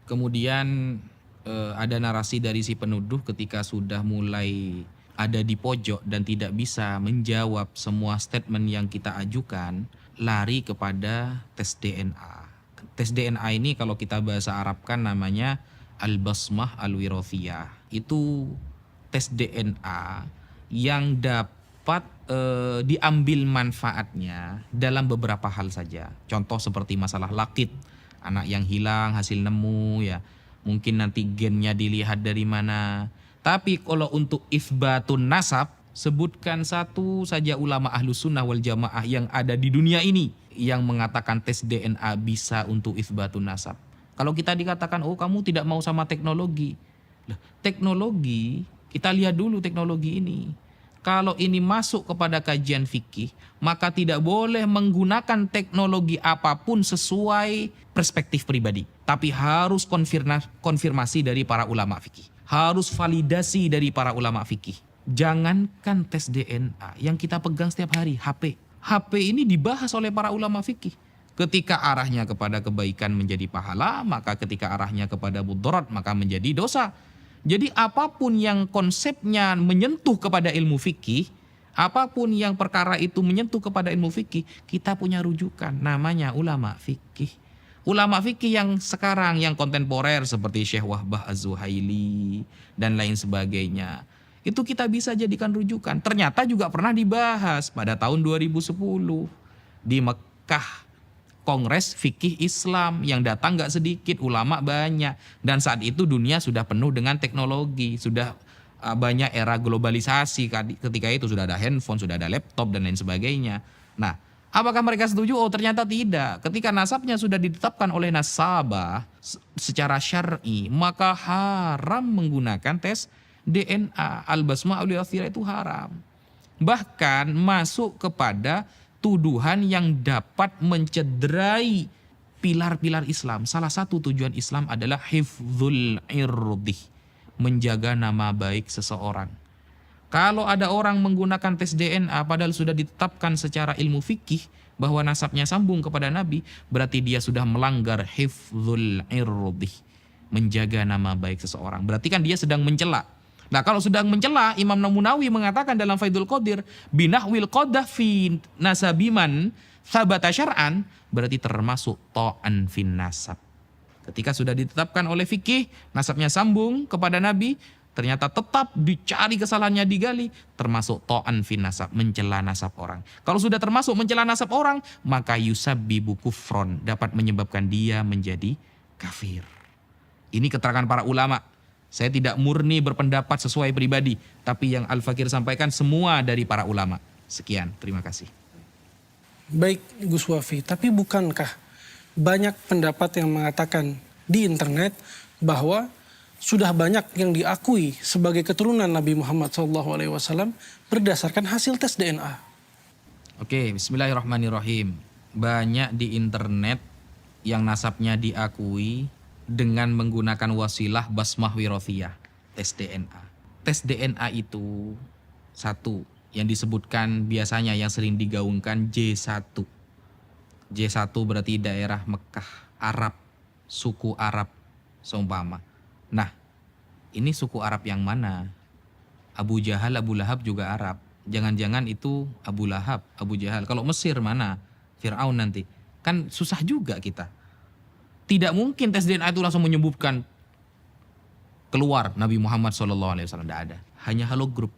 Kemudian ada narasi dari si penuduh ketika sudah mulai ada di pojok dan tidak bisa menjawab semua statement yang kita ajukan, lari kepada tes DNA. Tes DNA ini kalau kita bahasa Arabkan namanya Al-Basmah Al-Wirathiyah. Itu tes DNA yang dapat diambil manfaatnya dalam beberapa hal saja. Contoh seperti masalah lakit, anak yang hilang hasil nemu ya. Mungkin nanti gennya dilihat dari mana. Tapi kalau untuk itsbatun nasab, sebutkan satu saja ulama Ahlus Sunnah wal Jamaah yang ada di dunia ini yang mengatakan tes DNA bisa untuk itsbatun nasab. Kalau kita dikatakan, oh kamu tidak mau sama teknologi. Teknologi, kita lihat dulu teknologi ini. Kalau ini masuk kepada kajian fikih, maka tidak boleh menggunakan teknologi apapun sesuai perspektif pribadi. Tapi harus konfirmasi dari para ulama fikih. harus validasi dari para ulama fikih. Jangankan tes DNA, yang kita pegang setiap hari, HP. HP ini dibahas oleh para ulama fikih. Ketika arahnya kepada kebaikan menjadi pahala, maka ketika arahnya kepada mudarat maka menjadi dosa. Jadi apapun yang konsepnya menyentuh kepada ilmu fikih, apapun yang perkara itu menyentuh kepada ilmu fikih, kita punya rujukan, namanya ulama fikih. Ulama fikih yang sekarang, yang kontemporer seperti Syekh Wahbah Az-Zuhaili dan lain sebagainya, itu kita bisa jadikan rujukan. Ternyata juga pernah dibahas pada tahun 2010 di Mekah. Kongres Fikih Islam yang datang gak sedikit, ulama banyak. Dan saat itu dunia sudah penuh dengan teknologi, sudah banyak era globalisasi. Ketika itu sudah ada handphone, sudah ada laptop dan lain sebagainya. Nah, apakah mereka setuju? Oh, ternyata tidak. Ketika nasabnya sudah ditetapkan oleh nasabah secara syar'i, maka haram menggunakan tes DNA. Al-basmah ul-athira itu haram. Bahkan masuk kepada tuduhan yang dapat mencederai pilar-pilar Islam. Salah satu tujuan Islam adalah hifdzul irdi, menjaga nama baik seseorang. Kalau ada orang menggunakan tes DNA padahal sudah ditetapkan secara ilmu fikih bahwa nasabnya sambung kepada Nabi, berarti dia sudah melanggar hifdzul irdi, menjaga nama baik seseorang. Berarti kan dia sedang mencela. Nah, kalau sedang mencela, Imam Nawawi mengatakan dalam Faidul Qadir, binahwil qadah fi nasabiman sabata syar'an, berarti termasuk ta'an fin nasab. Ketika sudah ditetapkan oleh fikih, nasabnya sambung kepada Nabi, ternyata tetap dicari kesalahannya digali, termasuk ta'an fin nasab, mencela nasab orang. Kalau sudah termasuk mencela nasab orang, maka yusabbibu kufron, dapat menyebabkan dia menjadi kafir. Ini keterangan para ulama. Saya tidak murni berpendapat sesuai pribadi, tapi yang Al-Fakir sampaikan semua dari para ulama. Sekian, terima kasih. Baik Gus Wafi, tapi bukankah banyak pendapat yang mengatakan di internet bahwa sudah banyak yang diakui sebagai keturunan Nabi Muhammad SAW berdasarkan hasil tes DNA? Oke, bismillahirrahmanirrahim. Banyak di internet yang nasabnya diakui dengan menggunakan wasilah basmah wirofiyah, tes DNA. Tes DNA itu satu yang disebutkan biasanya yang sering digaungkan J1. J1 berarti daerah Mekah, Arab, suku Arab seumpama. Nah, ini suku Arab yang mana? Abu Jahal, Abu Lahab juga Arab. Jangan-jangan itu Abu Lahab, Abu Jahal. Kalau Mesir mana? Fir'aun nanti. Kan susah juga kita. Tidak mungkin tes DNA itu langsung menyebutkan keluar Nabi Muhammad SAW. Tidak ada. Hanya halogram.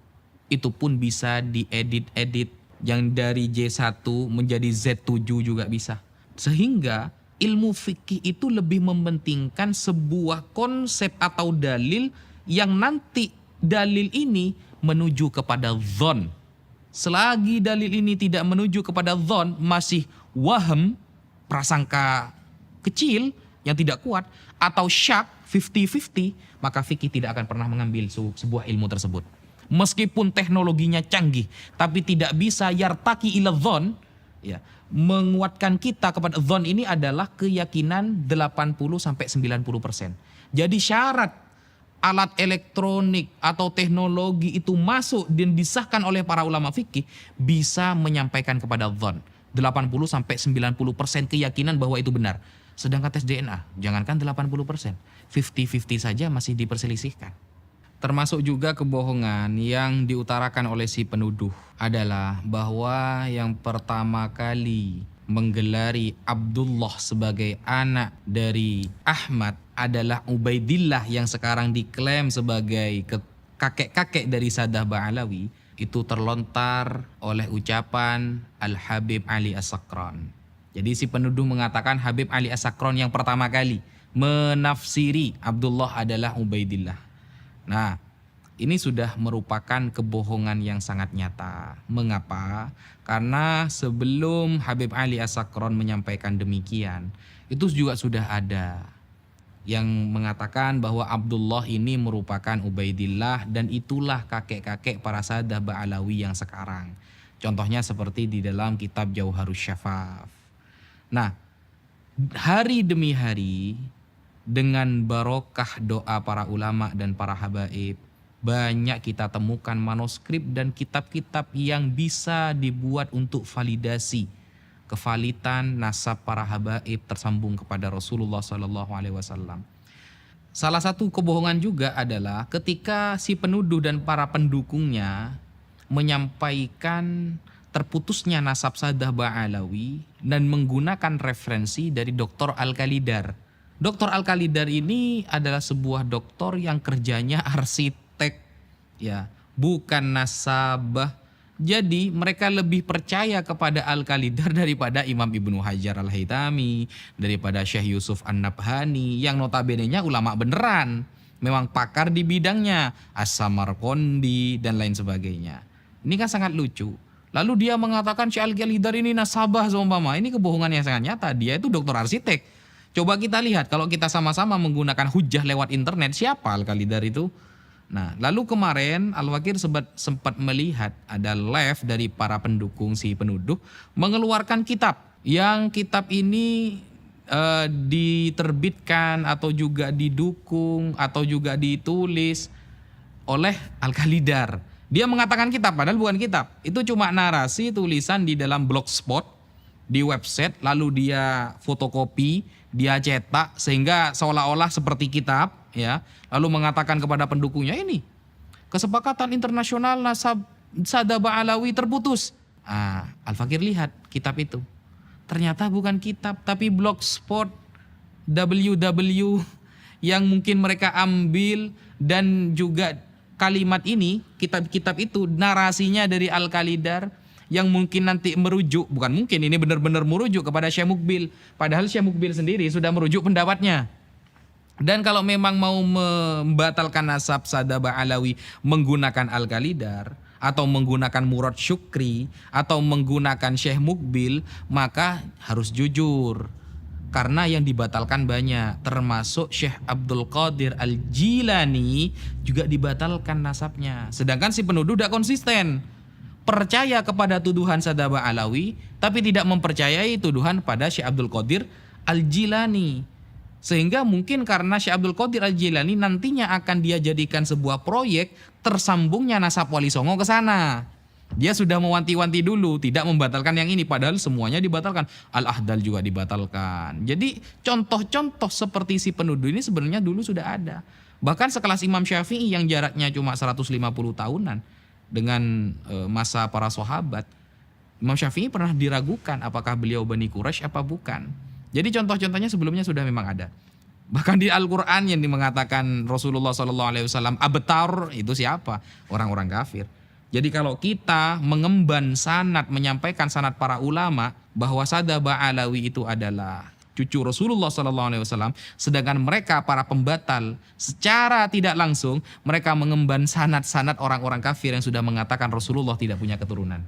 Itu pun bisa diedit-edit. Yang dari J1 menjadi Z7 juga bisa. Sehingga ilmu fikih itu lebih mementingkan sebuah konsep atau dalil yang nanti dalil ini menuju kepada dhon. Selagi dalil ini tidak menuju kepada dhon, masih waham, prasangka kecil yang tidak kuat, atau syak 50-50, maka fikih tidak akan pernah mengambil sebuah ilmu tersebut. Meskipun teknologinya canggih, tapi tidak bisa yartaki ila dhon, ya, menguatkan kita kepada dhon ini adalah keyakinan 80-90%. Jadi syarat alat elektronik atau teknologi itu masuk dan disahkan oleh para ulama fikih bisa menyampaikan kepada dhon. 80-90% keyakinan bahwa itu benar. Sedangkan tes DNA, jangankan 80%, 50-50 saja masih diperselisihkan. Termasuk juga kebohongan yang diutarakan oleh si penuduh adalah bahwa yang pertama kali menggelari Abdullah sebagai anak dari Ahmad adalah Ubaidillah yang sekarang diklaim sebagai kakek-kakek dari Sadah Ba'alawi. Itu terlontar oleh ucapan Al-Habib Ali As-Sakran. Jadi si penuduh mengatakan Habib Ali As-Sakran yang pertama kali menafsiri Abdullah adalah Ubaidillah. Nah, ini sudah merupakan kebohongan yang sangat nyata. Mengapa? Karena sebelum Habib Ali As-Sakran menyampaikan demikian, itu juga sudah ada yang mengatakan bahwa Abdullah ini merupakan Ubaidillah dan itulah kakek-kakek para Sadah Ba'alawi yang sekarang. Contohnya seperti di dalam kitab Jauharus Syafaf. Nah, hari demi hari dengan barokah doa para ulama dan para habaib, banyak kita temukan manuskrip dan kitab-kitab yang bisa dibuat untuk validasi kevalitan nasab para habaib tersambung kepada Rasulullah SAW. Salah satu kebohongan juga adalah ketika si penuduh dan para pendukungnya menyampaikan terputusnya nasab Saddah Ba'alawi dan menggunakan referensi dari Dr. Al-Khalidar. Dr. Al-Khalidar ini adalah sebuah doktor yang kerjanya arsitek, ya, bukan nasabah. Jadi mereka lebih percaya kepada Al-Khalidar daripada Imam Ibnu Hajar Al-Haytami, daripada Syekh Yusuf An-Nabhani yang notabene-nya ulama beneran, memang pakar di bidangnya, As-Samarqandi dan lain sebagainya. Ini kan sangat lucu. Lalu dia mengatakan Syekh Al-Khalidar ini nasabah seumpama. Ini kebohongan yang sangat nyata. Dia itu dokter arsitek. Coba kita lihat kalau kita sama-sama menggunakan hujah lewat internet, siapa Al-Khalidar itu? Nah, lalu kemarin Al-Fakir sempat melihat ada live dari para pendukung si penuduh mengeluarkan kitab. Yang kitab ini diterbitkan atau juga didukung atau juga ditulis oleh Al-Khalidar. Dia mengatakan kitab padahal bukan kitab. Itu cuma narasi tulisan di dalam blogspot, di website, lalu dia fotokopi, dia cetak sehingga seolah-olah seperti kitab, ya. Lalu mengatakan kepada pendukungnya, ini kesepakatan internasional nasab Saddah Ba'alawi terputus. Al-Fakir lihat kitab itu. Ternyata bukan kitab tapi blogspot www yang mungkin mereka ambil, dan juga kalimat ini, kitab-kitab itu narasinya dari Al-Khalidar yang mungkin nanti merujuk, bukan mungkin, ini benar-benar merujuk kepada Syekh Mukbil. Padahal Syekh Mukbil sendiri sudah merujuk pendapatnya. Dan kalau memang mau membatalkan nasab Saddah Ba'alawi menggunakan Al-Khalidar atau menggunakan Murad Syukri atau menggunakan Syekh Mukbil, maka harus jujur. Karena yang dibatalkan banyak, termasuk Syekh Abdul Qadir Al-Jilani juga dibatalkan nasabnya. Sedangkan si penuduh tidak konsisten. Percaya kepada tuduhan Saddah Ba'alawi tapi tidak mempercayai tuduhan pada Syekh Abdul Qadir Al-Jilani. Sehingga mungkin karena Syekh Abdul Qadir Al-Jilani nantinya akan dia jadikan sebuah proyek tersambungnya nasab Wali Songo ke sana. Dia sudah mewanti-wanti dulu tidak membatalkan yang ini, padahal semuanya dibatalkan. Al-Ahdal juga dibatalkan. Jadi contoh-contoh seperti si penuduh ini sebenarnya dulu sudah ada. Bahkan sekelas Imam Syafi'i yang jaraknya cuma 150 tahunan dengan masa para sahabat. Imam Syafi'i pernah diragukan apakah beliau Bani Quraisy apa bukan. Jadi contoh-contohnya sebelumnya sudah memang ada. Bahkan di Al-Quran yang mengatakan Rasulullah SAW abtar, itu siapa? Orang-orang kafir. Jadi kalau kita mengemban sanad, menyampaikan sanad para ulama bahwa Saddah Ba'alawi itu adalah cucu Rasulullah SAW, sedangkan mereka para pembatal secara tidak langsung mereka mengemban sanad-sanad orang-orang kafir yang sudah mengatakan Rasulullah tidak punya keturunan.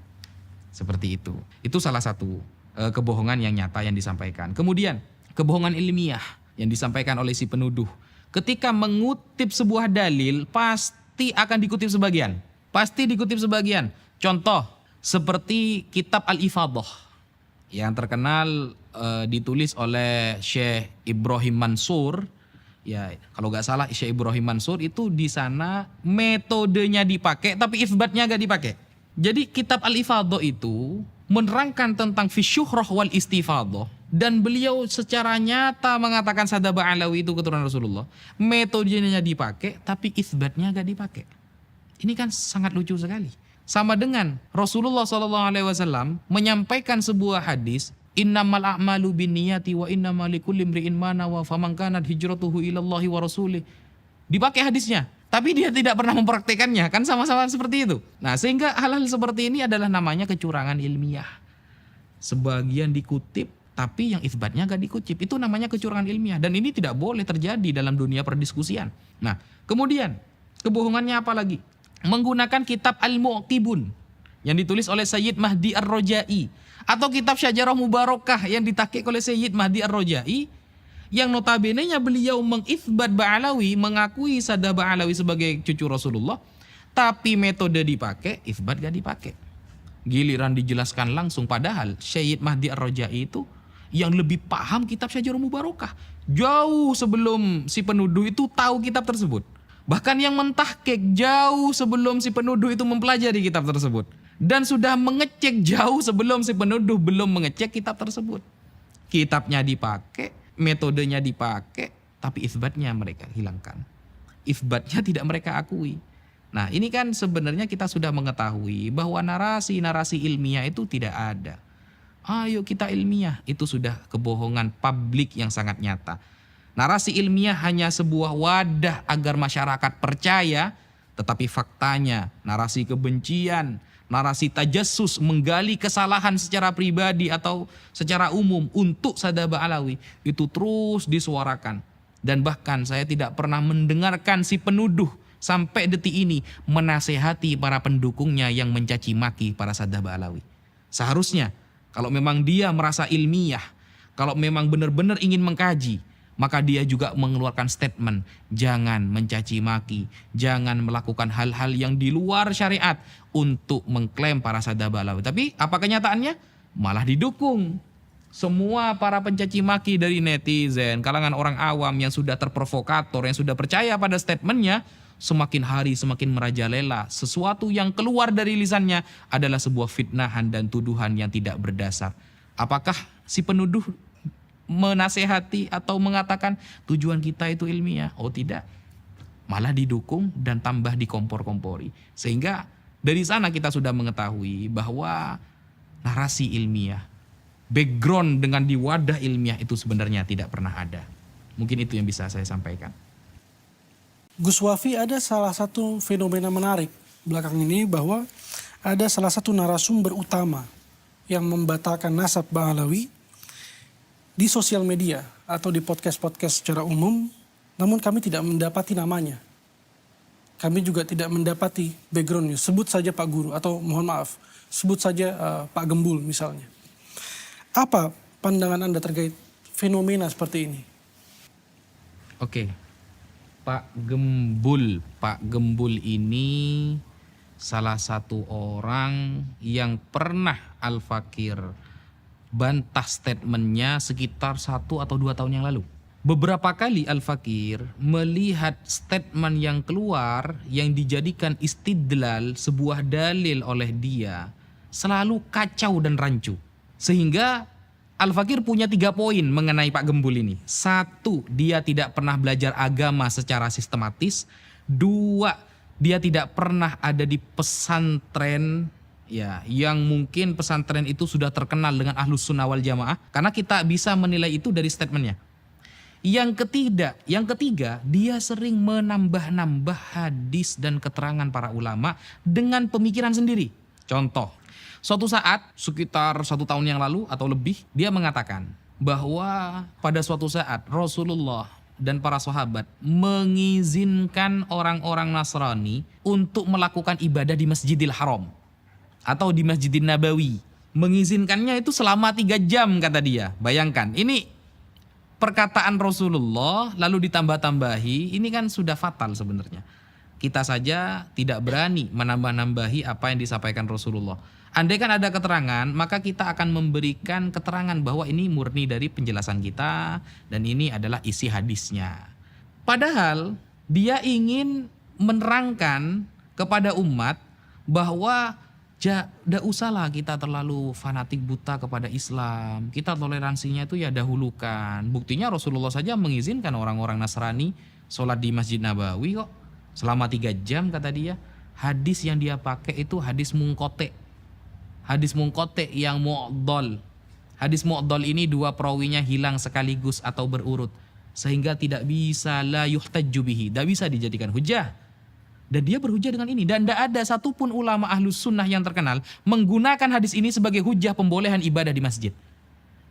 Seperti itu. Itu salah satu kebohongan yang nyata yang disampaikan. Kemudian kebohongan ilmiah yang disampaikan oleh si penuduh. Ketika mengutip sebuah dalil pasti akan dikutip sebagian. Pasti dikutip sebagian. Contoh seperti kitab Al-Ifadah yang terkenal ditulis oleh Syekh Ibrahim Mansur. Ya, kalau nggak salah Syekh Ibrahim Mansur itu di sana metodenya dipakai tapi isbatnya nggak dipakai. Jadi kitab Al-Ifadah itu menerangkan tentang fisyuhrah wal istifadah, dan beliau secara nyata mengatakan Saddah Ba'alawi itu keturunan Rasulullah. Metodenya dipakai tapi isbatnya gak dipakai. Ini kan sangat lucu sekali. Sama dengan Rasulullah SAW menyampaikan sebuah hadis, innamal a'malu binniyati wa innamal likulli imri'in ma nawa faman kanat hijratuhu ilallahi wa rasulih. Dipakai hadisnya, tapi dia tidak pernah mempraktekannya, kan sama-sama seperti itu. Nah, sehingga hal-hal seperti ini adalah namanya kecurangan ilmiah. Sebagian dikutip, tapi yang isbatnya gak dikutip. Itu namanya kecurangan ilmiah. Dan ini tidak boleh terjadi dalam dunia perdiskusian. Nah, kemudian kebohongannya apa lagi? Menggunakan kitab Al-Mu'qibun yang ditulis oleh Sayyid Mahdi Ar-Rojai, atau kitab Syajarah Mubarakah yang ditakik oleh Sayyid Mahdi Ar-Rojai, yang notabene-nya beliau mengisbat Ba'alawi, mengakui Saddah Ba'alawi sebagai cucu Rasulullah, tapi metode dipakai, isbat gak dipakai. Giliran dijelaskan langsung, padahal Syed Mahdi Ar-Rojai itu yang lebih paham kitab Syajarul Mubarakah. Jauh sebelum si penuduh itu tahu kitab tersebut. Bahkan yang mentahqiq jauh sebelum si penuduh itu mempelajari kitab tersebut. Dan sudah mengecek jauh sebelum si penuduh belum mengecek kitab tersebut. Kitabnya dipakai, metodenya dipakai, tapi isbatnya mereka hilangkan. Isbatnya tidak mereka akui. Nah, ini kan sebenarnya kita sudah mengetahui bahwa narasi-narasi ilmiah itu tidak ada. Ayo kita ilmiah, itu sudah kebohongan publik yang sangat nyata. Narasi ilmiah hanya sebuah wadah agar masyarakat percaya, tetapi faktanya narasi kebencian, narasi tajassus, menggali kesalahan secara pribadi atau secara umum untuk Sadaba Alawi itu terus disuarakan. Dan bahkan saya tidak pernah mendengarkan si penuduh sampai detik ini menasehati para pendukungnya yang mencaci maki para Sadaba Alawi. Seharusnya kalau memang dia merasa ilmiah, kalau memang benar-benar ingin mengkaji, maka dia juga mengeluarkan statement, jangan mencaci maki, jangan melakukan hal-hal yang di luar syariat untuk mengklaim para Sadaba Alawi. Tapi apa kenyataannya? Malah didukung. Semua para pencaci maki dari netizen, kalangan orang awam yang sudah terprovokator, yang sudah percaya pada statementnya, semakin hari semakin merajalela. Sesuatu yang keluar dari lisannya adalah sebuah fitnahan dan tuduhan yang tidak berdasar. Apakah si penuduh menasehati atau mengatakan tujuan kita itu ilmiah? Oh tidak, malah didukung dan tambah dikompor-kompori. Sehingga dari sana kita sudah mengetahui bahwa narasi ilmiah, background dengan di wadah ilmiah itu sebenarnya tidak pernah ada. Mungkin itu yang bisa saya sampaikan. Gus Wafi, ada salah satu fenomena menarik belakang ini bahwa ada salah satu narasumber utama yang membatalkan nasab Bang Alawi di sosial media atau di podcast-podcast secara umum, namun kami tidak mendapati namanya. Kami juga tidak mendapati backgroundnya. Sebut saja Pak Guru atau mohon maaf, sebut saja Pak Gembul misalnya. Apa pandangan Anda terkait fenomena seperti ini? Oke, Pak Gembul ini salah satu orang yang pernah Al-Fakir bantah statementnya sekitar 1 atau 2 tahun yang lalu. Beberapa kali Al-Fakir melihat statement yang keluar yang dijadikan istidlal, sebuah dalil oleh dia, selalu kacau dan rancu. Sehingga Al-Fakir punya 3 poin mengenai Pak Gembul ini. 1, dia tidak pernah belajar agama secara sistematis. 2, dia tidak pernah ada di pesantren ya, yang mungkin pesantren itu sudah terkenal dengan Ahlus Sunnah wal Jamaah, karena kita bisa menilai itu dari statementnya. Yang ketiga, dia sering menambah-nambah hadis dan keterangan para ulama dengan pemikiran sendiri. Contoh, suatu saat sekitar 1 tahun yang lalu atau lebih, dia mengatakan bahwa pada suatu saat Rasulullah dan para sahabat mengizinkan orang-orang Nasrani untuk melakukan ibadah di Masjidil Haram atau di Masjidil Nabawi. Mengizinkannya itu selama 3 jam kata dia. Bayangkan, ini perkataan Rasulullah lalu ditambah-tambahi, ini kan sudah fatal sebenarnya. Kita saja tidak berani menambah-nambahi apa yang disampaikan Rasulullah. Andai kan ada keterangan, maka kita akan memberikan keterangan bahwa ini murni dari penjelasan kita dan ini adalah isi hadisnya. Padahal dia ingin menerangkan kepada umat bahwa tidak usahlah kita terlalu fanatik buta kepada Islam. Kita toleransinya itu ya dahulukan. Buktinya Rasulullah saja mengizinkan orang-orang Nasrani sholat di Masjid Nabawi kok. Selama 3 jam kata dia. Hadis yang dia pakai itu hadis mungkote. Hadis mungkote yang mu'dol. Hadis mu'dol ini 2 perawinya hilang sekaligus atau berurut. Sehingga tidak bisa la yuhtajju bihi. Tidak bisa dijadikan hujah. Dan dia berhujah dengan ini. Dan tidak ada satupun ulama Ahlus Sunnah yang terkenal menggunakan hadis ini sebagai hujah pembolehan ibadah di masjid.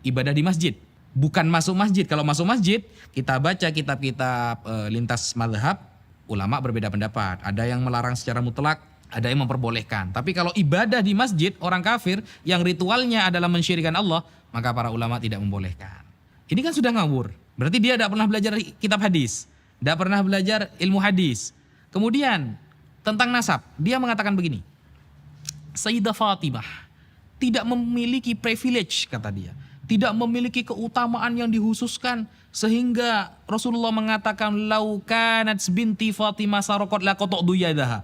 Ibadah di masjid. Bukan masuk masjid. Kalau masuk masjid, kita baca kitab-kitab lintas mazhab, ulama berbeda pendapat. Ada yang melarang secara mutlak, ada yang memperbolehkan. Tapi kalau ibadah di masjid, orang kafir yang ritualnya adalah mensyirikkan Allah, maka para ulama tidak membolehkan. Ini kan sudah ngawur. Berarti dia tidak pernah belajar kitab hadis. Tidak pernah belajar ilmu hadis. Kemudian tentang nasab, dia mengatakan begini. Sayyidah Fatimah tidak memiliki privilege, kata dia. tidak memiliki keutamaan yang dihususkan sehingga Rasulullah mengatakan lau kanat binti Fatimah saraqat laqata'tu yadaha.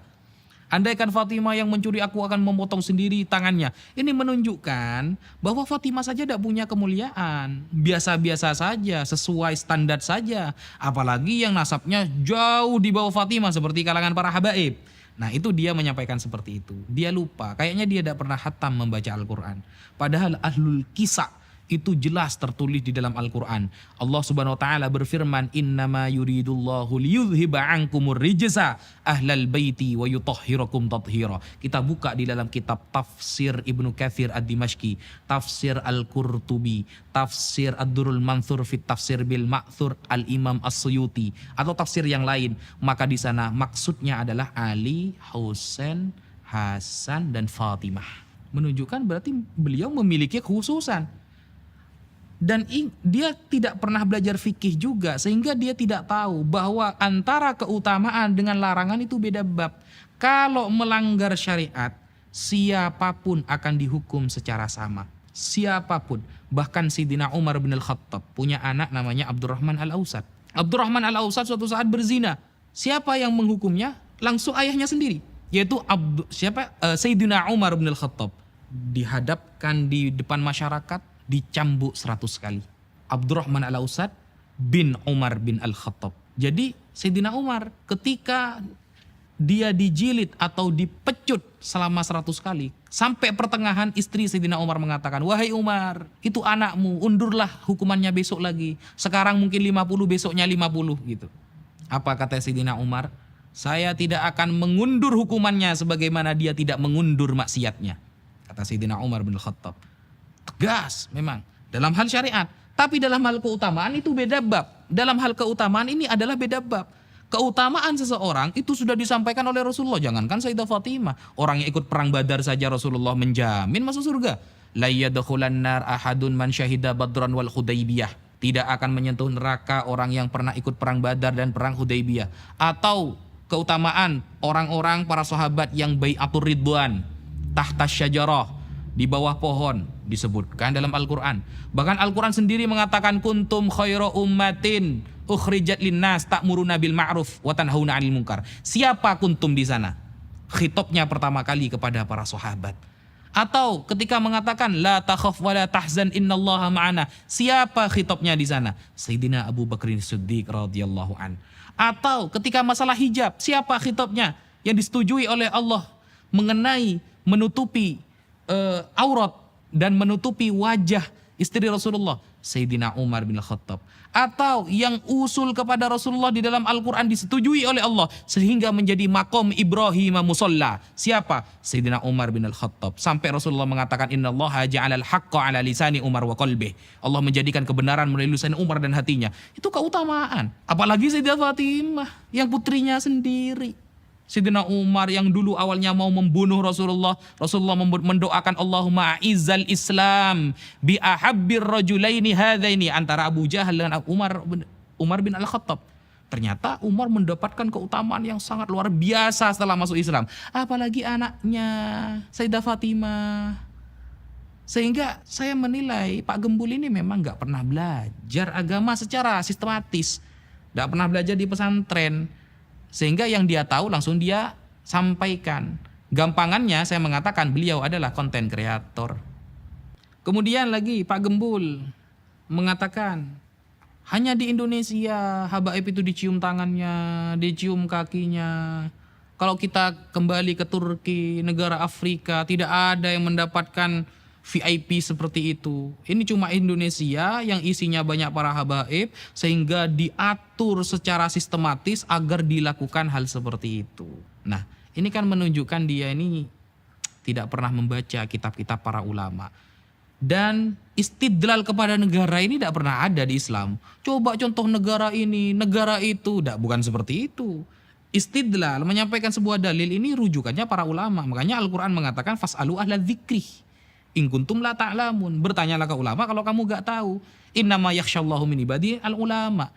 Andaikan Fatimah yang mencuri, aku akan memotong sendiri tangannya. Ini menunjukkan bahwa Fatimah saja tidak punya kemuliaan. Biasa-biasa saja, sesuai standar saja. Apalagi yang nasabnya jauh di bawah Fatimah seperti kalangan para habaib. Nah itu dia menyampaikan seperti itu. Dia lupa, kayaknya dia tidak pernah khatam membaca Al-Quran. Padahal ahlul kisah itu jelas tertulis di dalam Al-Quran. Allah Subhanahu wa taala berfirman, "Innama yuridullahu liyudhhiba 'ankumur rijsa ahlal baiti wa yutahhirakum tathira." Kita buka di dalam kitab tafsir Ibnu Katsir Ad-Dimashqi, tafsir Al-Qurtubi, tafsir Ad-Durrul Mansur fit Tafsir bil Ma'thur Al-Imam As-Suyuti atau tafsir yang lain. Maka di sana maksudnya adalah Ali, Husain, Hasan dan Fatimah. Menunjukkan berarti beliau memiliki kekhususan. Dan dia tidak pernah belajar fikih juga sehingga dia tidak tahu bahwa antara keutamaan dengan larangan itu beda bab. Kalau melanggar syariat, siapapun akan dihukum secara sama. Siapapun. Bahkan Sayyidina Umar bin Al-Khattab punya anak namanya Abdurrahman Al-Ausad. Abdurrahman Al-Ausad suatu saat berzina. Siapa yang menghukumnya? Langsung ayahnya sendiri. Yaitu Sayyidina Umar bin Al-Khattab. Dihadapkan di depan masyarakat, dicambuk 100 kali. Abdurrahman Al-Ausad bin Umar bin Al-Khattab. Jadi Sayyidina Umar ketika dia dijilid atau dipecut selama 100 kali, sampai pertengahan istri Sayyidina Umar mengatakan, "Wahai Umar, itu anakmu, undurlah hukumannya besok lagi. Sekarang mungkin 50, besoknya 50." gitu. Apa kata Sayyidina Umar? "Saya tidak akan mengundur hukumannya sebagaimana dia tidak mengundur maksiatnya." Kata Sayyidina Umar bin Al-Khattab. Tegas memang dalam hal syariat, tapi dalam hal keutamaan itu beda bab. Dalam hal keutamaan ini adalah beda bab. Keutamaan seseorang itu sudah disampaikan oleh Rasulullah. Jangankan Sayyidah Fatimah, orang yang ikut perang Badar saja Rasulullah menjamin masuk surga. La yadkhulan nar ahadun man syahida badran wal Hudaybiyah. Tidak akan menyentuh neraka orang yang pernah ikut perang Badar dan perang Hudaybiyah. Atau keutamaan orang-orang para sahabat yang bai'atur ridwan tahta syajarah, di bawah pohon, disebutkan dalam Al-Quran. Bahkan Al-Quran sendiri mengatakan kuntum khairu ummatin ukhrijat linnas ta'muruna bil ma'ruf wa tanhauna 'anil munkar. Siapa kuntum di sana? Khitabnya pertama kali kepada para sahabat. Atau ketika mengatakan la takhaf wa la tahzan innallaha ma'ana. Siapa khitabnya di sana? Sayyidina Abu Bakrin Siddiq radhiyallahu an. Atau ketika masalah hijab, siapa khitabnya? Yang disetujui oleh Allah mengenai menutupi aurat dan menutupi wajah istri Rasulullah, Sayyidina Umar bin Khattab. Atau yang usul kepada Rasulullah di dalam Al-Quran disetujui oleh Allah sehingga menjadi makom Ibrahim musalla. Siapa? Sayyidina Umar bin Al-Khattab. Sampai Rasulullah mengatakan innallaha ja'alal haqqa ala lisani Umar wa qalbih. Allah menjadikan kebenaran melalui lisan Umar dan hatinya. Itu keutamaan. Apalagi Sayyidah Fatimah yang putrinya sendiri. Sayyidina Umar yang dulu awalnya mau membunuh Rasulullah, Rasulullah mendoakan Allahumma a'izzal Islam bi ahabbir rajulaini hadaini, antara Abu Jahal dengan Umar bin Al-Khattab. Ternyata Umar mendapatkan keutamaan yang sangat luar biasa setelah masuk Islam. Apalagi anaknya Sayyidah Fatimah. Sehingga saya menilai Pak Gembul ini memang gak pernah belajar agama secara sistematis. Gak pernah belajar di pesantren. Sehingga yang dia tahu langsung dia sampaikan. Gampangannya saya mengatakan beliau adalah konten kreator. Kemudian lagi Pak Gembul mengatakan hanya di Indonesia habaib itu dicium tangannya, dicium kakinya. Kalau kita kembali ke Turki, negara Afrika, tidak ada yang mendapatkan VIP seperti itu. Ini cuma Indonesia yang isinya banyak para habaib sehingga diatur secara sistematis agar dilakukan hal seperti itu. Nah, ini kan menunjukkan dia ini tidak pernah membaca kitab-kitab para ulama. Dan istidlal kepada negara ini tidak pernah ada di Islam. Coba contoh negara ini, negara itu, bukan seperti itu. Istidlal, menyampaikan sebuah dalil ini rujukannya para ulama. Makanya Al-Quran mengatakan fas'alu ahla dzikri in kuntum la ta'lamun. Bertanyalah ke ulama kalau kamu gak tahu. Innama yakhsyallahu min ibadihi al-ulama.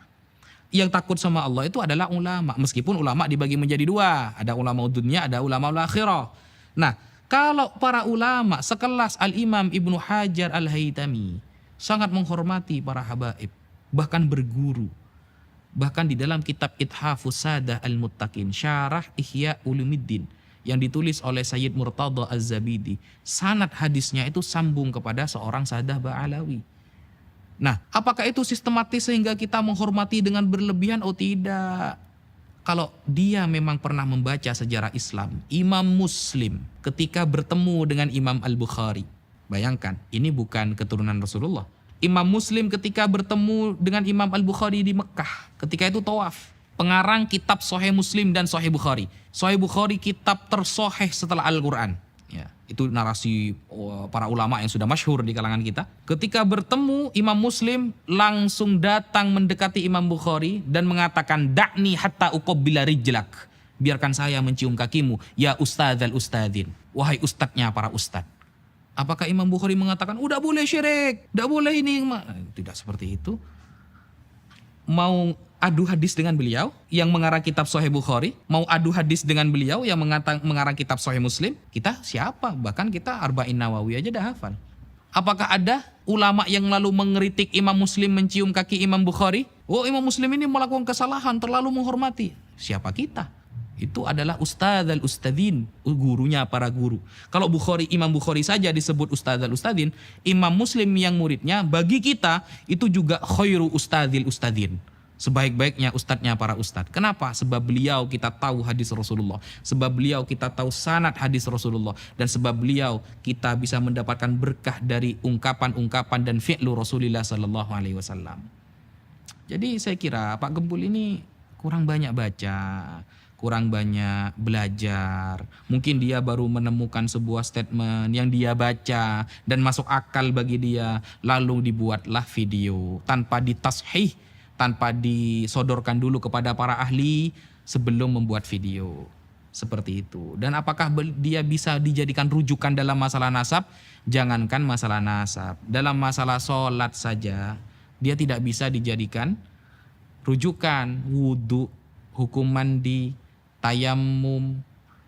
Yang takut sama Allah itu adalah ulama. Meskipun ulama dibagi menjadi dua. Ada ulama dunia, ada ulama akhirah. Nah, kalau para ulama sekelas Al-Imam Ibnu Hajar Al-Haytami, sangat menghormati para habaib, bahkan berguru. Bahkan di dalam kitab Ithafus Sadah Al-Muttaqin, Syarah Ihya Ulumuddin yang ditulis oleh Sayyid Murtada Az-Zabidi, sanad hadisnya itu sambung kepada seorang Sadah Ba'alawi. Nah, apakah itu sistematis sehingga kita menghormati dengan berlebihan? Oh tidak. Kalau dia memang pernah membaca sejarah Islam, Imam Muslim ketika bertemu dengan Imam Al-Bukhari, bayangkan, ini bukan keturunan Rasulullah. Imam Muslim ketika bertemu dengan Imam Al-Bukhari di Mekah, ketika itu tawaf. Pengarang kitab Sahih Muslim dan Sahih Bukhari. Sahih Bukhari kitab tersoheh setelah Al-Quran. Ya, itu narasi para ulama yang sudah masyhur di kalangan kita. Ketika bertemu Imam Muslim langsung datang mendekati Imam Bukhari dan mengatakan, "Da'ni hatta uqabbila rijlak." Biarkan saya mencium kakimu, ya ustadzal ustadzin. Wahai ustadznya para ustadz. Apakah Imam Bukhari mengatakan, udah boleh syirik, udah boleh ini? Tidak seperti itu. Mau adu hadis dengan beliau yang mengarang kitab Sahih Bukhari, mau adu hadis dengan beliau yang mengarang kitab Sahih Muslim, kita siapa? Bahkan kita Arba'in Nawawi aja dah hafal. Apakah ada ulama yang lalu mengeritik Imam Muslim mencium kaki Imam Bukhari? Oh, Imam Muslim ini melakukan kesalahan, terlalu menghormati. Siapa kita? Itu adalah ustadzal ustadzin, gurunya para guru. Kalau Imam Bukhari saja disebut ustadzal ustadzin, Imam Muslim yang muridnya bagi kita itu juga khairu ustadzil ustadzin. Sebaik-baiknya ustadznya para ustadz. Kenapa? Sebab beliau kita tahu hadis Rasulullah, sebab beliau kita tahu sanad hadis Rasulullah, dan sebab beliau kita bisa mendapatkan berkah dari ungkapan-ungkapan dan fi'lu Rasulullah sallallahu alaihi wasallam. Jadi saya kira Pak Gempul ini kurang banyak baca, kurang banyak belajar. Mungkin dia baru menemukan sebuah statement yang dia baca dan masuk akal bagi dia, lalu dibuatlah video tanpa ditashih, tanpa disodorkan dulu kepada para ahli sebelum membuat video. Seperti itu. Dan apakah dia bisa dijadikan rujukan dalam masalah nasab? Jangankan masalah nasab, dalam masalah sholat saja dia tidak bisa dijadikan rujukan. Wudhu, hukum mandi, tayamum,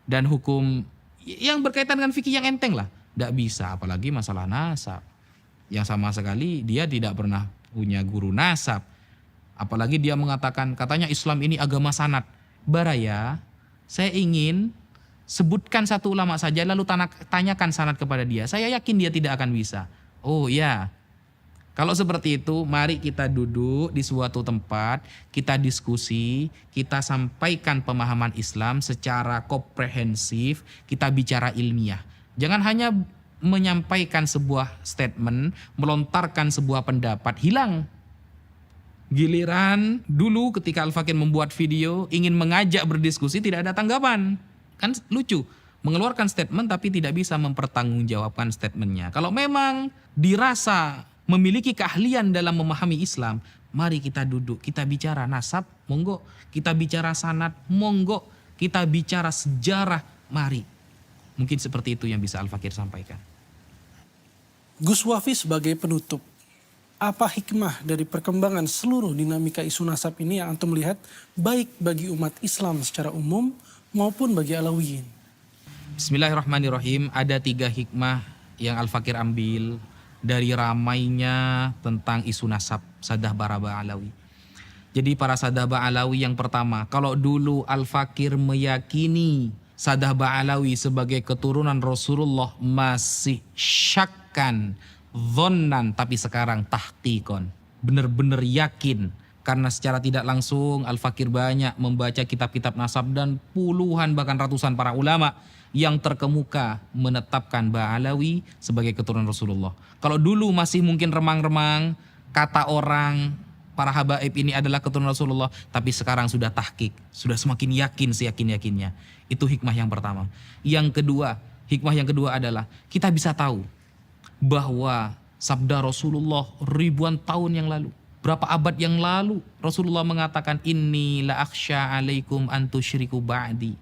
dan hukum yang berkaitan dengan fikih yang enteng lah. Tidak bisa, apalagi masalah nasab. Yang sama sekali dia tidak pernah punya guru nasab. Apalagi dia mengatakan, katanya Islam ini agama sanad. Baraya, saya ingin sebutkan satu ulama saja lalu tanyakan sanad kepada dia. Saya yakin dia tidak akan bisa. Oh ya, kalau seperti itu, mari kita duduk di suatu tempat, kita diskusi, kita sampaikan pemahaman Islam secara komprehensif, kita bicara ilmiah. Jangan hanya menyampaikan sebuah statement, melontarkan sebuah pendapat, hilang. Giliran dulu ketika Al-Fakir membuat video, ingin mengajak berdiskusi, tidak ada tanggapan. Kan lucu, mengeluarkan statement tapi tidak bisa mempertanggungjawabkan statementnya. Kalau memang dirasa memiliki keahlian dalam memahami Islam, mari kita duduk, kita bicara nasab, monggo. Kita bicara sanad, monggo. Kita bicara sejarah, mari. Mungkin seperti itu yang bisa Al-Fakir sampaikan. Gus Wafi sebagai penutup, apa hikmah dari perkembangan seluruh dinamika isu nasab ini yang antum lihat baik bagi umat Islam secara umum maupun bagi Alawiyin? Bismillahirrahmanirrahim. Ada 3 hikmah yang Al-Fakir ambil dari ramainya tentang isu nasab Sadah Baraba Alawi. Jadi para Sadah Ba'alawi yang pertama, kalau dulu Al-Fakir meyakini Sadah Ba'alawi sebagai keturunan Rasulullah masih syakkan, dhannan, tapi sekarang tahqiqon, benar-benar yakin. Karena secara tidak langsung Al-Fakir banyak membaca kitab-kitab nasab dan puluhan bahkan ratusan para ulama yang terkemuka menetapkan Ba'alawi sebagai keturunan Rasulullah. Kalau dulu masih mungkin remang-remang, kata orang para habaib ini adalah keturunan Rasulullah, tapi sekarang sudah tahqiq, sudah semakin yakin seyakin-yakinnya. Itu hikmah yang pertama. Hikmah yang kedua adalah kita bisa tahu bahwa sabda Rasulullah ribuan tahun yang lalu, berapa abad yang lalu Rasulullah mengatakan, inni la akhsha alaikum an tusyriku ba'di.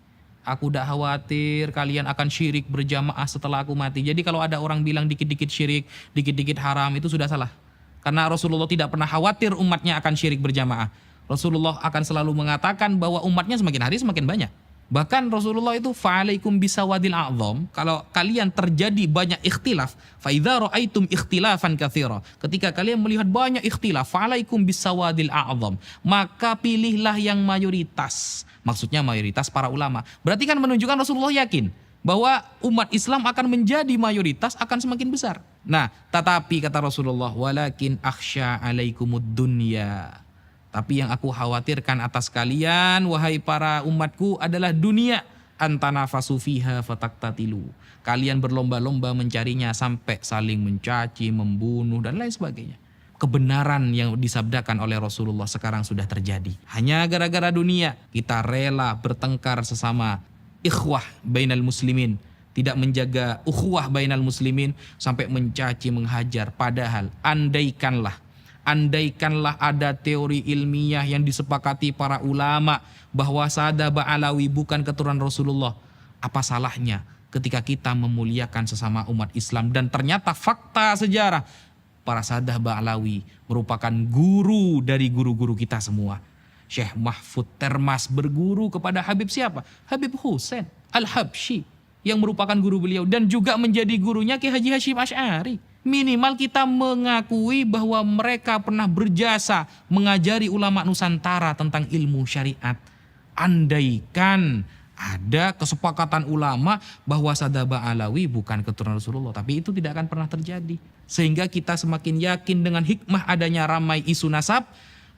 Aku tidak khawatir kalian akan syirik berjamaah setelah aku mati. Jadi kalau ada orang bilang dikit-dikit syirik, dikit-dikit haram, itu sudah salah. Karena Rasulullah tidak pernah khawatir umatnya akan syirik berjamaah. Rasulullah akan selalu mengatakan bahwa umatnya semakin hari semakin banyak. Bahkan Rasulullah itu fa'alaikum bisawadil a'zam, kalau kalian terjadi banyak ikhtilaf, fa idza ra'aitum ikhtilafan katsira, ketika kalian melihat banyak ikhtilaf, fa'alaikum bisawadil a'zam, maka pilihlah yang mayoritas. Maksudnya mayoritas para ulama. Berarti kan menunjukkan Rasulullah yakin bahwa umat Islam akan menjadi mayoritas, akan semakin besar. Nah, tetapi kata Rasulullah, walakin akhsya alaikumud dunya. Tapi yang aku khawatirkan atas kalian, wahai para umatku, adalah dunia. Antanafasu fiha fataktatilu. Kalian berlomba-lomba mencarinya sampai saling mencaci, membunuh, dan lain sebagainya. Kebenaran yang disabdakan oleh Rasulullah sekarang sudah terjadi. Hanya gara-gara dunia, kita rela bertengkar sesama ikhwah bainal muslimin. Tidak menjaga ukhuwah bainal muslimin sampai mencaci, menghajar. Padahal andaikanlah ada teori ilmiah yang disepakati para ulama bahwa Sadah Ba'alawi bukan keturunan Rasulullah, apa salahnya ketika kita memuliakan sesama umat Islam? Dan ternyata fakta sejarah, para Sadah Ba'alawi merupakan guru dari guru-guru kita semua. Syekh Mahfud Termas berguru kepada Habib siapa? Habib Husain Al-Habsyi, yang merupakan guru beliau dan juga menjadi gurunya Ki Haji Hasyim Asy'ari. Minimal kita mengakui bahwa mereka pernah berjasa mengajari ulama Nusantara tentang ilmu syariat. Andaikan ada kesepakatan ulama bahwa Sadah Ba'alawi bukan keturunan Rasulullah, tapi itu tidak akan pernah terjadi. Sehingga kita semakin yakin dengan hikmah adanya ramai isu nasab,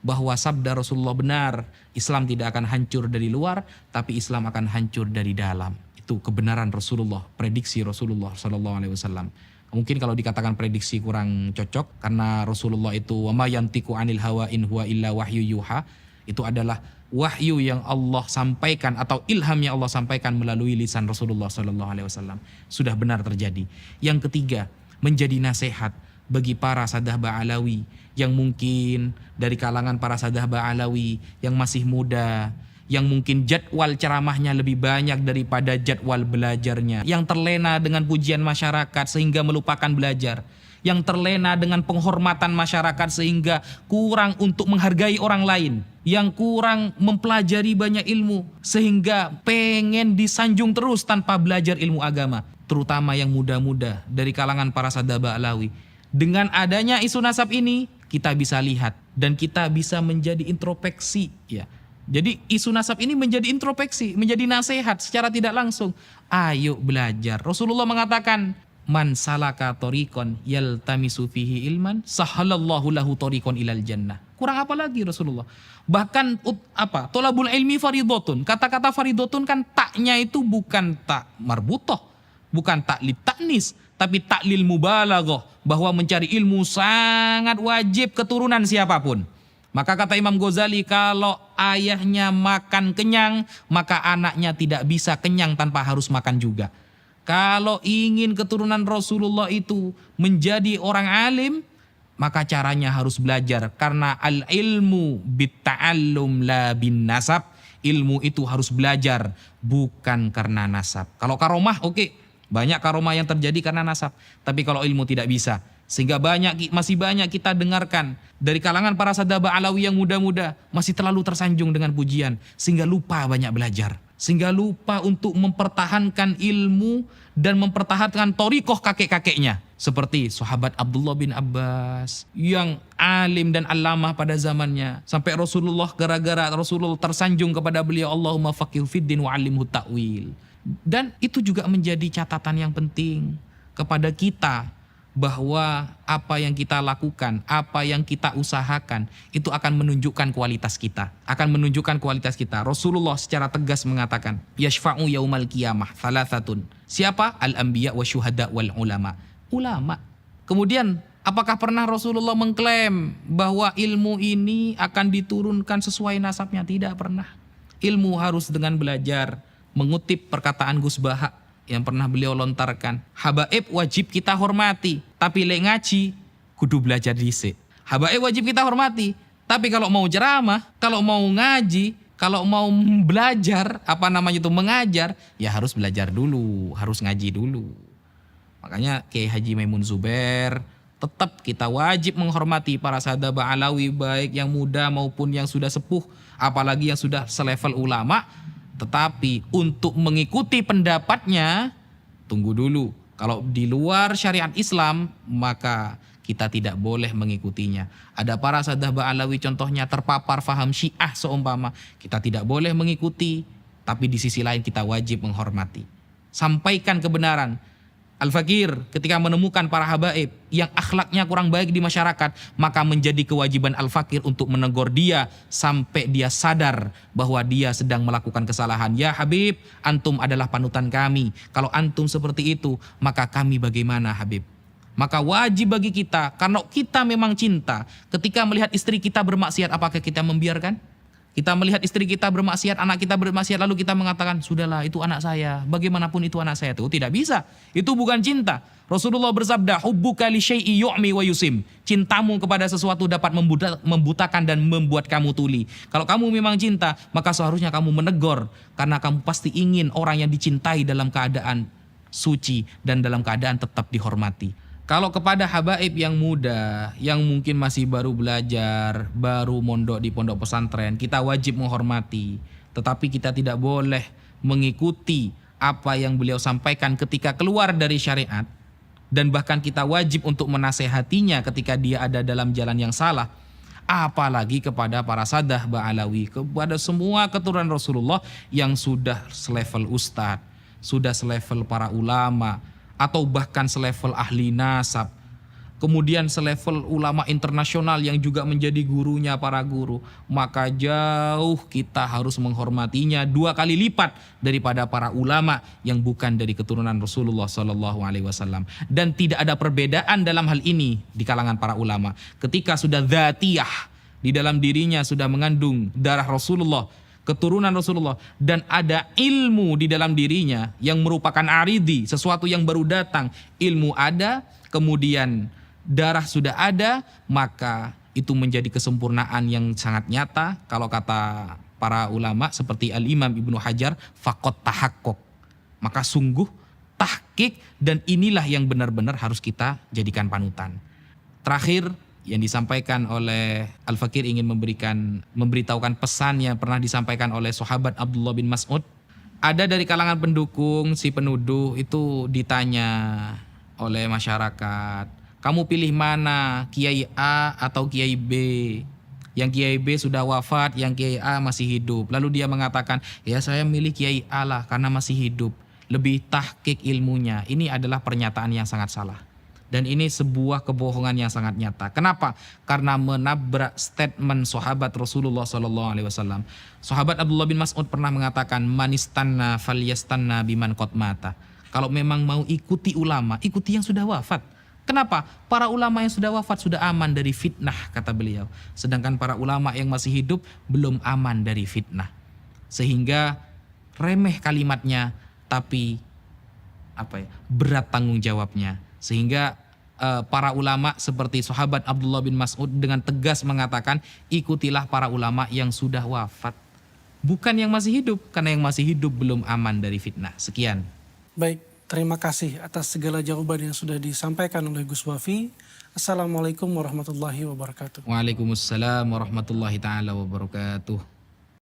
bahwa sabda Rasulullah benar, Islam tidak akan hancur dari luar, tapi Islam akan hancur dari dalam. Itu kebenaran Rasulullah, prediksi Rasulullah SAW. Mungkin kalau dikatakan prediksi kurang cocok, karena Rasulullah itu wa ma yantiqu anil hawa in huwa illa wahyu yuha, itu adalah wahyu yang Allah sampaikan atau ilham yang Allah sampaikan melalui lisan Rasulullah SAW. Sudah benar terjadi. Yang ketiga, menjadi nasihat bagi para Sadah Ba'alawi yang mungkin dari kalangan para Sadah Ba'alawi yang masih muda, yang mungkin jadwal ceramahnya lebih banyak daripada jadwal belajarnya, yang terlena dengan pujian masyarakat sehingga melupakan belajar, yang terlena dengan penghormatan masyarakat sehingga kurang untuk menghargai orang lain, yang kurang mempelajari banyak ilmu sehingga pengen disanjung terus tanpa belajar ilmu agama, terutama yang muda-muda dari kalangan para Sadah Ba'alawi. Dengan adanya isu nasab ini, kita bisa lihat dan kita bisa menjadi introspeksi, ya. Jadi isu nasab ini menjadi introspeksi, menjadi nasihat secara tidak langsung. Ayo belajar. Rasulullah mengatakan, man salaka tariqan yaltamisu fihi ilman, sahalallahu lahu tariqan ilal jannah. Kurang apa lagi Rasulullah? Bahkan tolabul ilmi faridotun. Kata-kata faridotun kan taknya itu bukan tak marbutah, bukan tak li taknis, tapi tak lil mubalaghah, bahwa mencari ilmu sangat wajib keturunan siapapun. Maka kata Imam Ghazali, kalau ayahnya makan kenyang, maka anaknya tidak bisa kenyang tanpa harus makan juga. Kalau ingin keturunan Rasulullah itu menjadi orang alim, maka caranya harus belajar. Karena al-ilmu bitta'allum la bin nasab. Ilmu itu harus belajar, bukan karena nasab. Kalau karomah, oke. Banyak karomah yang terjadi karena nasab. Tapi kalau ilmu tidak bisa. Sehingga masih banyak kita dengarkan dari kalangan para Sadah Ba'alawi yang muda-muda masih terlalu tersanjung dengan pujian, sehingga lupa banyak belajar, sehingga lupa untuk mempertahankan ilmu dan mempertahankan thariqah kakek-kakeknya, seperti sahabat Abdullah bin Abbas yang alim dan allamah pada zamannya, sampai Rasulullah, gara-gara Rasulullah tersanjung kepada beliau, Allahumma faqihhu fiddin wa 'allimhu ta'wil. Dan itu juga menjadi catatan yang penting kepada kita, bahwa apa yang kita lakukan, apa yang kita usahakan, itu akan menunjukkan kualitas kita. Akan menunjukkan kualitas kita. Rasulullah secara tegas mengatakan, yashfa'u yaumal qiyamah thalathatun. Siapa? Al-anbiya wa syuhada wal ulama. Ulama. Kemudian, apakah pernah Rasulullah mengklaim bahwa ilmu ini akan diturunkan sesuai nasabnya? Tidak pernah. Ilmu harus dengan belajar. Mengutip perkataan Gus Baha yang pernah beliau lontarkan, habaib wajib kita hormati, tapi lek ngaji kudu belajar dhisik. Habaib wajib kita hormati, tapi kalau mau ceramah, kalau mau ngaji, kalau mau belajar, mengajar, ya harus belajar dulu, harus ngaji dulu. Makanya Kiai Haji Maimun Zubair, tetap kita wajib menghormati para Sadah Ba'alawi, baik yang muda maupun yang sudah sepuh, apalagi yang sudah selevel ulama. Tetapi untuk mengikuti pendapatnya, tunggu dulu. Kalau di luar syariat Islam, maka kita tidak boleh mengikutinya. Ada para sadah Ba'alawi contohnya terpapar faham Syiah seumpama. Kita tidak boleh mengikuti, tapi di sisi lain kita wajib menghormati. Sampaikan kebenaran. Al-Fakir ketika menemukan para habaib yang akhlaknya kurang baik di masyarakat, maka menjadi kewajiban Al-Fakir untuk menegur dia sampai dia sadar bahwa dia sedang melakukan kesalahan. Ya Habib, antum adalah panutan kami. Kalau antum seperti itu, maka kami bagaimana Habib? Maka wajib bagi kita, karena kita memang cinta, ketika melihat istri kita bermaksiat, apakah kita membiarkan? Kita melihat istri kita bermaksiat, anak kita bermaksiat, lalu kita mengatakan, sudahlah itu anak saya, bagaimanapun itu anak saya. Itu tidak bisa, itu bukan cinta. Rasulullah bersabda, hubbuka li syai'i yu'mi wa yusim. Cintamu kepada sesuatu dapat membutakan dan membuat kamu tuli. Kalau kamu memang cinta, maka seharusnya kamu menegur, karena kamu pasti ingin orang yang dicintai dalam keadaan suci dan dalam keadaan tetap dihormati. Kalau kepada habaib yang muda, yang mungkin masih baru belajar, baru mondok di pondok pesantren, kita wajib menghormati. Tetapi kita tidak boleh mengikuti apa yang beliau sampaikan ketika keluar dari syariat. Dan bahkan kita wajib untuk menasehatinya ketika dia ada dalam jalan yang salah. Apalagi kepada para sadah Ba'alawi, kepada semua keturunan Rasulullah yang sudah selevel ustadz, sudah selevel para ulama, atau bahkan selevel ahli nasab, kemudian selevel ulama internasional yang juga menjadi gurunya para guru, maka jauh kita harus menghormatinya 2 kali lipat daripada para ulama yang bukan dari keturunan Rasulullah SAW. Dan tidak ada perbedaan dalam hal ini di kalangan para ulama. Ketika sudah dzatiyah, di dalam dirinya sudah mengandung darah Rasulullah, keturunan Rasulullah, dan ada ilmu di dalam dirinya yang merupakan aridi, sesuatu yang baru datang, ilmu ada, kemudian darah sudah ada, maka itu menjadi kesempurnaan yang sangat nyata. Kalau kata para ulama seperti Al-Imam Ibnu Hajar, faqat tahakkuk, maka sungguh tahqiq, dan inilah yang benar-benar harus kita jadikan panutan. Terakhir, yang disampaikan oleh Al-Fakir ingin memberitahukan pesan yang pernah disampaikan oleh sahabat Abdullah bin Mas'ud. Ada dari kalangan pendukung si penuduh itu ditanya oleh masyarakat, kamu pilih mana, Kiai A atau Kiai B? Yang Kiai B sudah wafat, yang Kiai A masih hidup. Lalu dia mengatakan, ya saya milih Kiai A lah karena masih hidup, lebih tahqiq ilmunya. Ini adalah pernyataan yang sangat salah. Dan ini sebuah kebohongan yang sangat nyata. Kenapa? Karena menabrak statement sahabat Rasulullah SAW. Sahabat Abdullah bin Mas'ud pernah mengatakan, manistanna falyastanna biman qad mata. Kalau memang mau ikuti ulama, ikuti yang sudah wafat. Kenapa? Para ulama yang sudah wafat sudah aman dari fitnah, kata beliau. Sedangkan para ulama yang masih hidup belum aman dari fitnah. Sehingga remeh kalimatnya, tapi berat tanggung jawabnya. Sehingga para ulama seperti sahabat Abdullah bin Mas'ud dengan tegas mengatakan, ikutilah para ulama yang sudah wafat, bukan yang masih hidup, karena yang masih hidup belum aman dari fitnah. Sekian. Baik, terima kasih atas segala jawaban yang sudah disampaikan oleh Gus Wafi. Assalamualaikum warahmatullahi wabarakatuh. Waalaikumsalam warahmatullahi taala wabarakatuh.